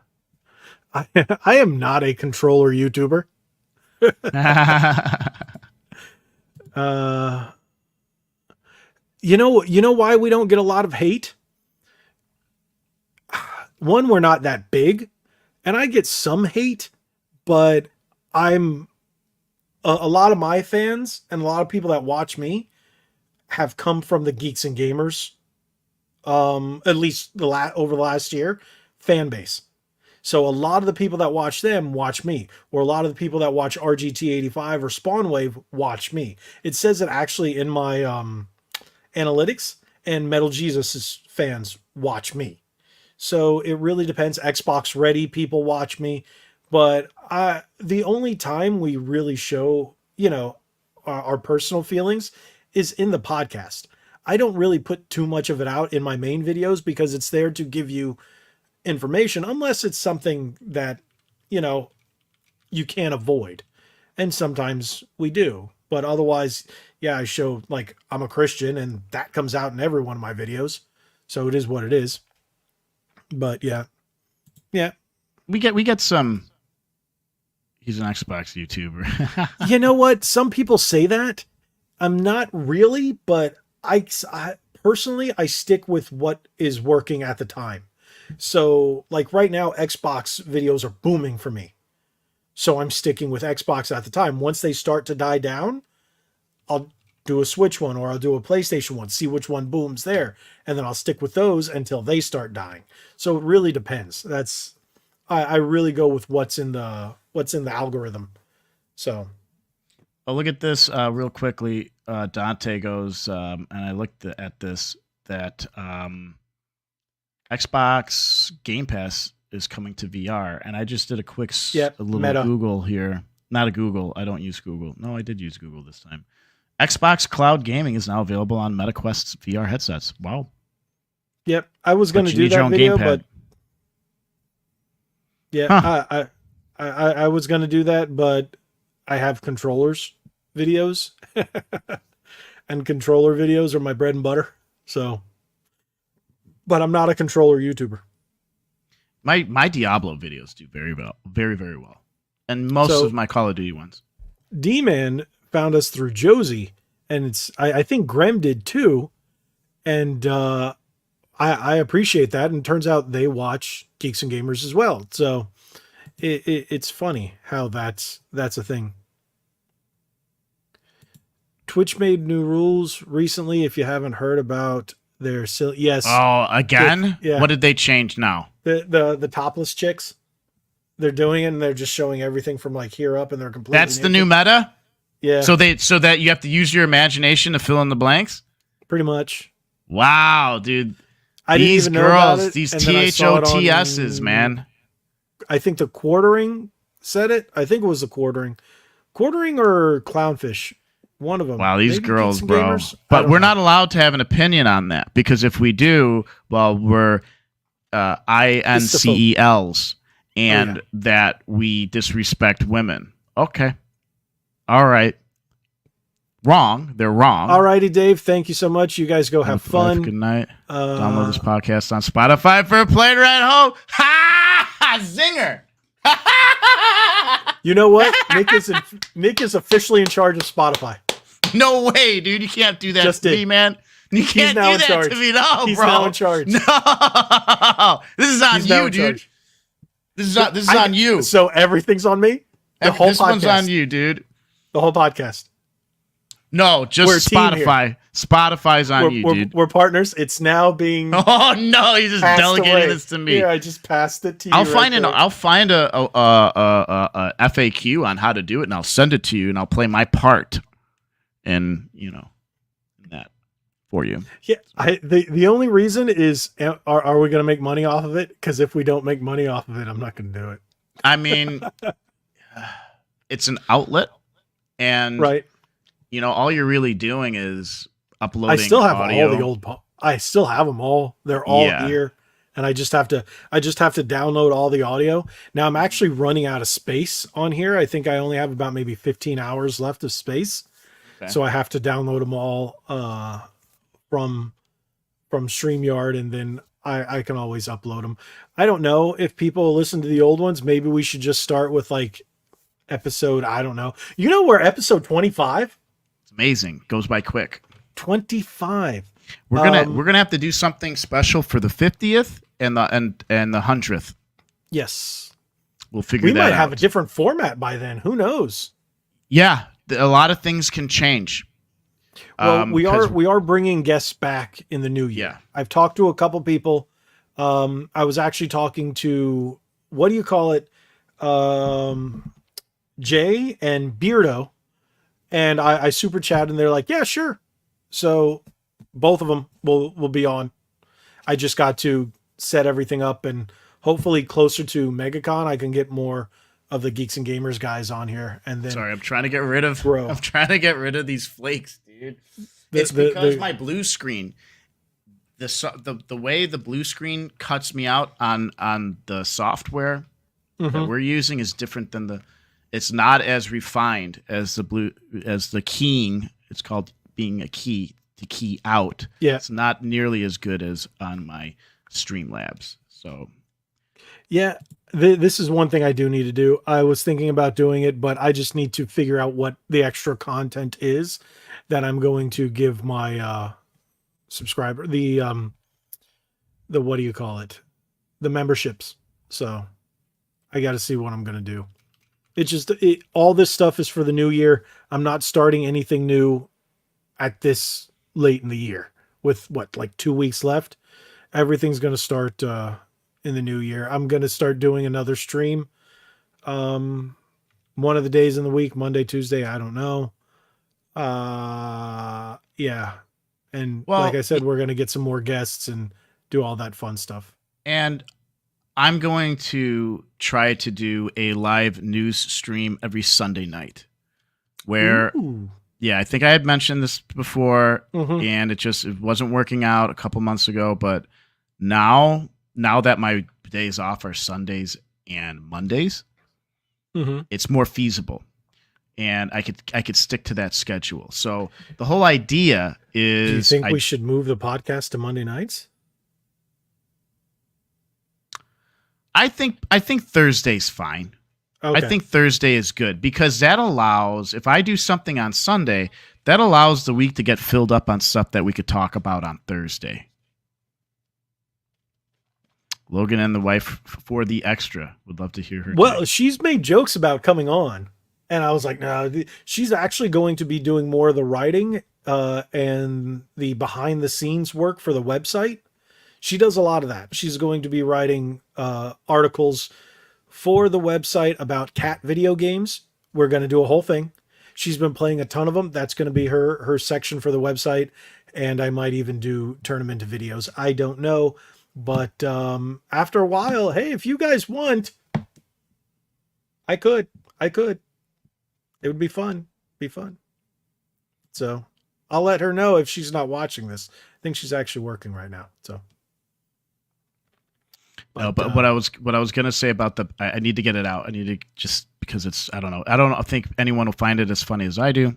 am not a controller YouTuber. You know why we don't get a lot of hate? One, we're not that big, and I get some hate, but I'm a lot of my fans and a lot of people that watch me have come from the Geeks and Gamers, at least over the last year, fan base. So a lot of the people that watch them watch me, or a lot of the people that watch RGT85 or Spawnwave watch me. It says it actually in my analytics, and Metal Jesus' fans watch me. So it really depends. Xbox Ready people watch me, but the only time we really show, our personal feelings is in the podcast. I don't really put too much of it out in my main videos because it's there to give you information, unless it's something that, you can't avoid. And sometimes we do, but otherwise, yeah, I show like I'm a Christian and that comes out in every one of my videos. So it is what it is. But yeah. we get some. He's an Xbox YouTuber. You know what? Some people say that. I'm not really, but I personally, I stick with what is working at the time. So like right now, Xbox videos are booming for me. So I'm sticking with Xbox at the time. Once they start to die down, I'll do a Switch one or I'll do a PlayStation one, see which one booms there. And then I'll stick with those until they start dying. So it really depends. I really go with what's in the algorithm. So. Oh, look at this real quickly. Dante goes, and I looked at this, that Xbox Game Pass is coming to VR. And I just did a quick little Meta. Google here. Not a Google. I don't use Google. No, I did use Google this time. Xbox Cloud Gaming is now available on MetaQuest VR headsets. Wow. Yep. I was going to do that video, but yeah, I was going to do that, but I have controllers videos and controller videos are my bread and butter. So, but I'm not a controller YouTuber. My Diablo videos do very well, very, very well. And most of my Call of Duty ones. D-Man found us through Josie, and I think Grem did too. And I appreciate that. And it turns out they watch Geeks and Gamers as well. So it's funny how that's a thing. Twitch made new rules recently. If you haven't heard about their yes. Oh, again? Yeah. What did they change now? The topless chicks. They're doing it and they're just showing everything from like here up and they're completely That's naked. the new meta? Yeah. So that you have to use your imagination to fill in the blanks? Pretty much. Wow, dude. These girls, these THOTSs, man. I think the Quartering said it. I think it was the Quartering or Clownfish One of them. Wow, these Maybe girls, Geeks and bro. Gamers? I But don't we're know. not allowed to have an opinion on that because if we do, well, we're INCELs and that we disrespect women. Okay. All right. Wrong. They're wrong. All righty, Dave. Thank you so much. You guys go have fun. Good night. Download this podcast on Spotify for a plane ride home. Ha! Zinger. You know what? Nick is officially in charge of Spotify. No way, dude. You can't do that Just to did. me, man. You can't now do in that charge. to me. No, He's bro. now in charge. No. This is on He's now you, in dude. charge. This is on you. So everything's on me? The whole This podcast. one's on you, dude. The whole podcast. No, just We're a team Spotify. Spotify's on you, dude. We're partners. It's now being Oh no, you just passed delegated away. this to me. Yeah, I just passed it to you. I'll find a FAQ on how to do it, and I'll send it to you, and I'll play my part, and that for you. Yeah, the only reason is are we going to make money off of it? Because if we don't make money off of it, I'm not going to do it. I mean, it's an outlet, and Right. all you're really doing is uploading. I still have audio. all the old. I still have them all. They're all here, and I just have to download all the audio. Now I'm actually running out of space on here. I think I only have about maybe 15 hours left of space, so I have to download them all from StreamYard, and then I can always upload them. I don't know if people listen to the old ones. Maybe we should just start with like episode. I don't know. We're episode 25. It's amazing. Goes by quick. 25. We're gonna have to do something special for the 50th and the 100th. Yes. We'll figure We that might out. have a different format by then. Who knows? Yeah, a lot of things can change. Well, we are bringing guests back in the new year. Yeah. I've talked to a couple people. I was actually talking to, what do you call it? Jay and Beardo, and I super chat, and they're like, yeah, sure. So both of them will be on. I just got to set everything up, and hopefully closer to MegaCon, I can get more of the Geeks and Gamers guys on here. And then Sorry, I'm trying to get rid of. Bro. I'm trying to get rid of these flakes, dude. The- It's the- because the- my blue screen, the way the blue screen cuts me out on the software that we're using is different than the. It's not as refined as the keying. It's called being a key to key out. Yeah. It's not nearly as good as on my Streamlabs. So Yeah, this is one thing I do need to do. I was thinking about doing it, but I just need to figure out what the extra content is that I'm going to give my subscriber, the what do you call it? The memberships. So I got to see what I'm going to do. It's just all this stuff is for the new year. I'm not starting anything new at this late in the year with like 2 weeks left. Everything's going to start in the new year. I'm going to start doing another stream. One of the days in the week, Monday, Tuesday, I don't know. Yeah. And like I said, we're going to get some more guests and do all that fun stuff. And I'm going to try to do a live news stream every Sunday night where, I think I had mentioned this before and it wasn't working out a couple months ago, but now that my days off are Sundays and Mondays, it's more feasible and I could stick to that schedule. So the whole idea is, do you think we should move the podcast to Monday nights? I think Thursday's fine. Okay. I think Thursday is good because that allows, if I do something on Sunday, that allows the week to get filled up on stuff that we could talk about on Thursday. Logan and the wife for the extra would love to hear her. Well, she's made jokes about coming on, and I was like, no, she's actually going to be doing more of the writing and the behind the scenes work for the website. She does a lot of that. She's going to be writing articles for the website about cat video games. We're going to do a whole thing. She's been playing a ton of them. That's going to be her section for the website. And I might even turn them into videos. I don't know. But after a while, hey, if you guys want, I could. It would be fun. So I'll let her know if she's not watching this. I think she's actually working right now. So. But what I was gonna say about I need to get it out. I need to, just because it's, I don't know. I don't think anyone will find it as funny as I do.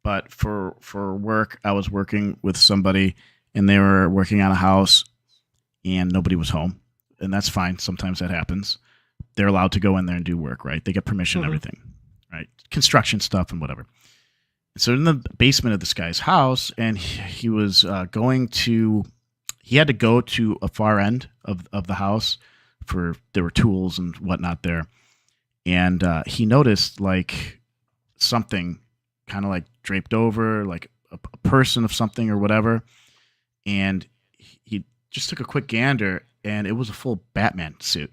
But for work, I was working with somebody, and they were working on a house, and nobody was home, and that's fine. Sometimes that happens. They're allowed to go in there and do work, right? They get permission and everything, right? Construction stuff and whatever. So in the basement of this guy's house, and he was he had to go to a far end of the house there were tools and whatnot there. And he noticed like something kind of like draped over, like a person of something or whatever. And he just took a quick gander, and it was a full Batman suit.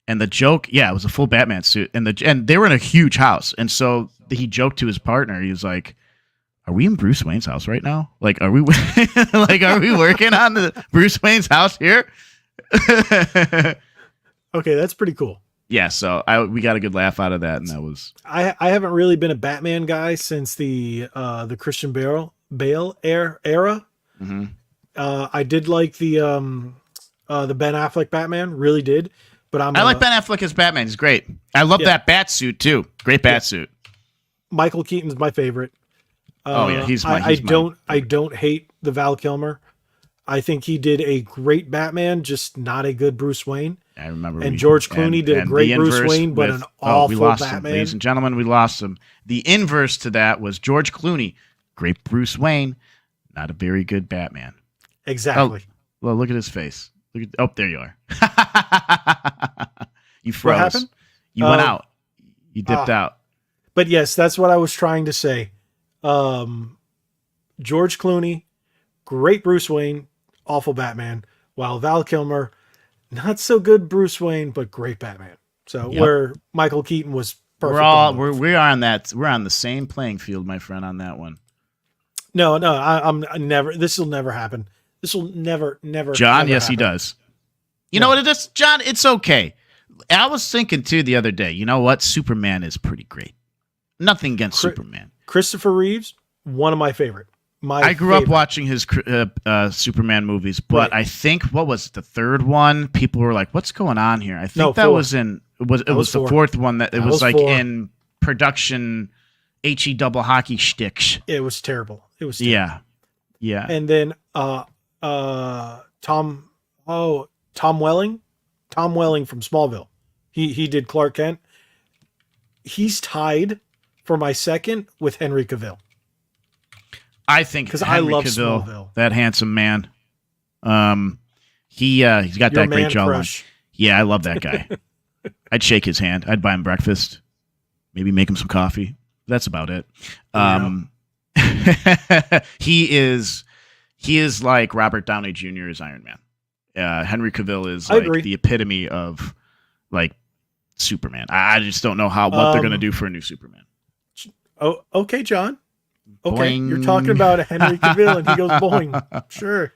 And the joke, it was a full Batman suit. And they were in a huge house. And so he joked to his partner. He was like, "Are we in Bruce Wayne's house right now? Like, are we are we working on the Bruce Wayne's house here?" Okay, that's pretty cool. Yeah, so we got a good laugh out of that, and that was. I haven't really been a Batman guy since the Christian Bale era. Mm-hmm. I did like the Ben Affleck Batman, really did. But I like Ben Affleck as Batman. He's great. I love that bat suit too. Great bat suit. Michael Keaton's my favorite. He's I don't hate the Val Kilmer. I think he did a great Batman, just not a good Bruce Wayne. I remember. And George Clooney did a great Bruce Wayne, but an awful Batman. Ladies and gentlemen, we lost him. The inverse to that was George Clooney, great Bruce Wayne, not a very good Batman. Exactly. Oh, well, look at his face. There you are. You froze. What happened? You went out. You dipped out. But yes, that's what I was trying to say. George Clooney, great Bruce Wayne, awful Batman, while Val Kilmer, not so good Bruce Wayne, but great Batman. So where Michael Keaton was perfect. We're on the same playing field, my friend, on that one. No, I'm never. This will never happen. This will never. John, yes, happen. He does. You know what it is, John? It's okay. I was thinking too the other day. You know what? Superman is pretty great. Nothing against Superman. Christopher Reeves, one of my favorite. I grew up watching his Superman movies, but I think what was the third one? People were like, "What's going on here?" I think that was in. It was the fourth one that was like 4. In production. HE double hockey sticks. It was terrible. It was terrible. Yeah. And then Tom Welling from Smallville. He did Clark Kent. He's tied for my second with Henry Cavill. I think because I love Cavill, Smallville. That handsome man. He's got that great jawline. Yeah, I love that guy. I'd shake his hand. I'd buy him breakfast. Maybe make him some coffee. That's about it. He is like Robert Downey Jr. as Iron Man. Henry Cavill is like the epitome of like Superman. I just don't know what they're gonna do for a new Superman. Oh, okay, John. Okay, Boing. You're talking about Henry Cavill, and he goes boing. Sure.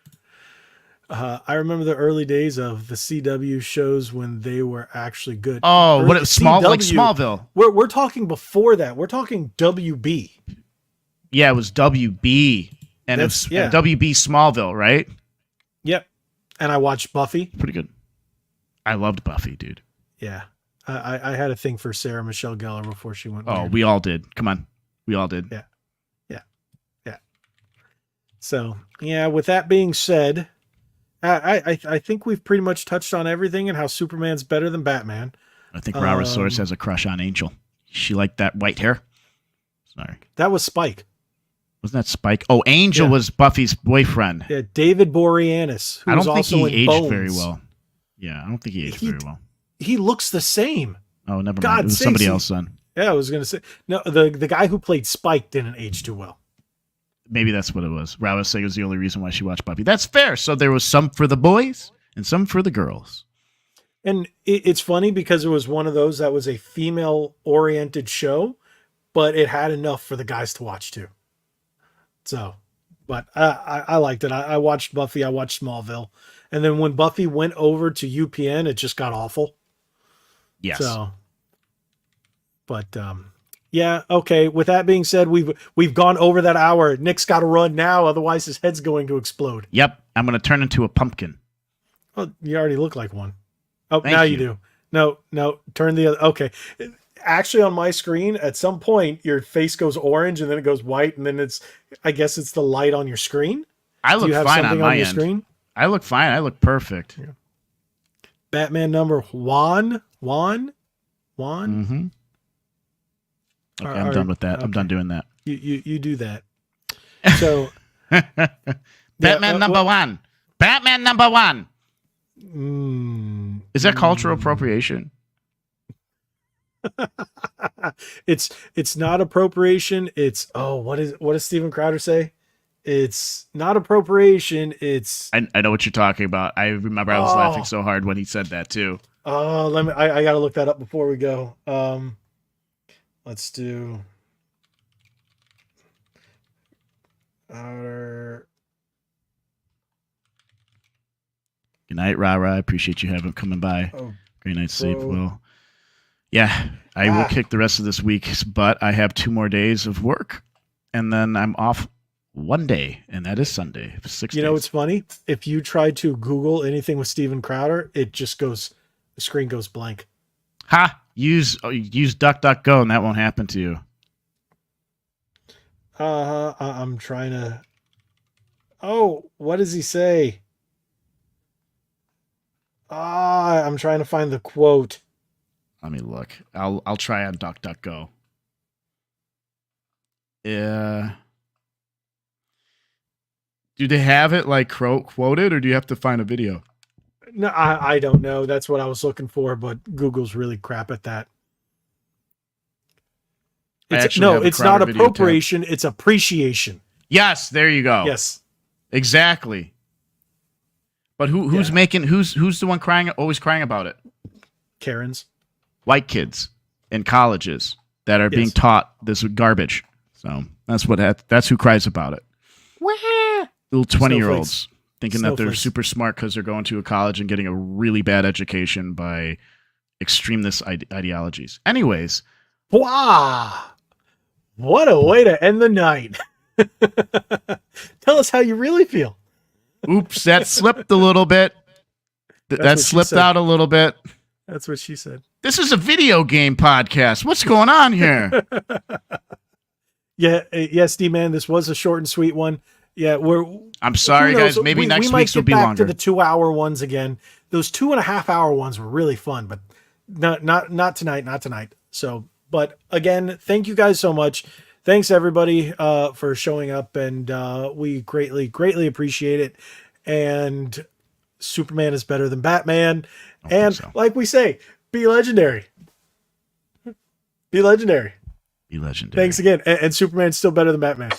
I remember the early days of the CW shows when they were actually good. Oh, what it was Smallville. We're talking before that. We're talking WB. Yeah, it was WB, and it was WB Smallville, right? Yep. And I watched Buffy. Pretty good. I loved Buffy, dude. Yeah, I had a thing for Sarah Michelle Gellar before she went. Oh, we all did. Come on, we all did. Yeah. So with that being said. I think we've pretty much touched on everything and how Superman's better than Batman. I think Rarosaurus has a crush on Angel. She liked that white hair. Sorry. That was Spike. Wasn't that Spike? Oh, Angel was Buffy's boyfriend. Yeah, David Boreanaz. I don't think he aged very well. Yeah, I don't think he aged very well. He looks the same. Oh, never mind. It was somebody else then. Yeah, I was going to say. No, the guy who played Spike didn't age too well. Maybe that's what it was. Ra was saying it was the only reason why she watched Buffy. That's fair. So there was some for the boys and some for the girls. And it's funny because it was one of those that was a female-oriented show, but it had enough for the guys to watch too. So, but I liked it. I watched Buffy. I watched Smallville. And then when Buffy went over to UPN, it just got awful. Yes. So, but Yeah. Okay. With that being said, we've gone over that hour. Nick's got to run now, otherwise his head's going to explode. Yep, I'm going to turn into a pumpkin. Oh, you already look like one. Oh, Thank now you. you do. No. Turn the other. Okay. Actually, on my screen, at some point, your face goes orange and then it goes white, and then I guess it's the light on your screen. I Do look you have fine on something my your end. screen? I look fine. I look perfect. Yeah. Batman number Juan. Mm-hmm. Okay, I'm done with that. Okay. I'm done doing that. You do that. So Batman number one. Batman number one. Is that cultural appropriation? It's not appropriation. It's what does Steven Crowder say? It's not appropriation. It's I know what you're talking about. I remember I was laughing so hard when he said that too. I gotta look that up before we go. Let's do outer. Good night, Rara. I appreciate you coming by. Great night, sleep. Well, yeah, I will kick the rest of this week's butt. I have 2 more days of work, and then I'm off one day, and that is Sunday. 6 days. You know what's funny? If you try to Google anything with Steven Crowder, it just goes. The screen goes blank. Ha! Use DuckDuckGo, and that won't happen to you. I'm trying to. Oh, what does he say? I'm trying to find the quote. Let me look. I'll try on DuckDuckGo. Yeah. Do they have it like quoted, or do you have to find a video? No, I don't know. That's what I was looking for, but Google's really crap at that. It's not appropriation. It's appreciation. Yes, there you go. Yes, exactly. But who's the one always crying about it? Karens. White kids in colleges that are being taught this garbage. So that's who cries about it. Little 20-year-olds thinking that they're super smart because they're going to a college and getting a really bad education by extremist ideologies. Anyways. Wow. What a way to end the night. Tell us how you really feel. Oops, that slipped a little bit. That slipped out a little bit. That's what she said. This is a video game podcast. What's going on here? Yes, D-Man, this was a short and sweet one. Yeah, I'm sorry, guys. Maybe next week's will be longer. We might get back to the 2-hour ones again. Those 2.5-hour ones were really fun, but not tonight. Not tonight. So, but again, thank you guys so much. Thanks everybody for showing up, and we greatly appreciate it. And Superman is better than Batman, and like we say, be legendary. Be legendary. Be legendary. Thanks again, and Superman's still better than Batman.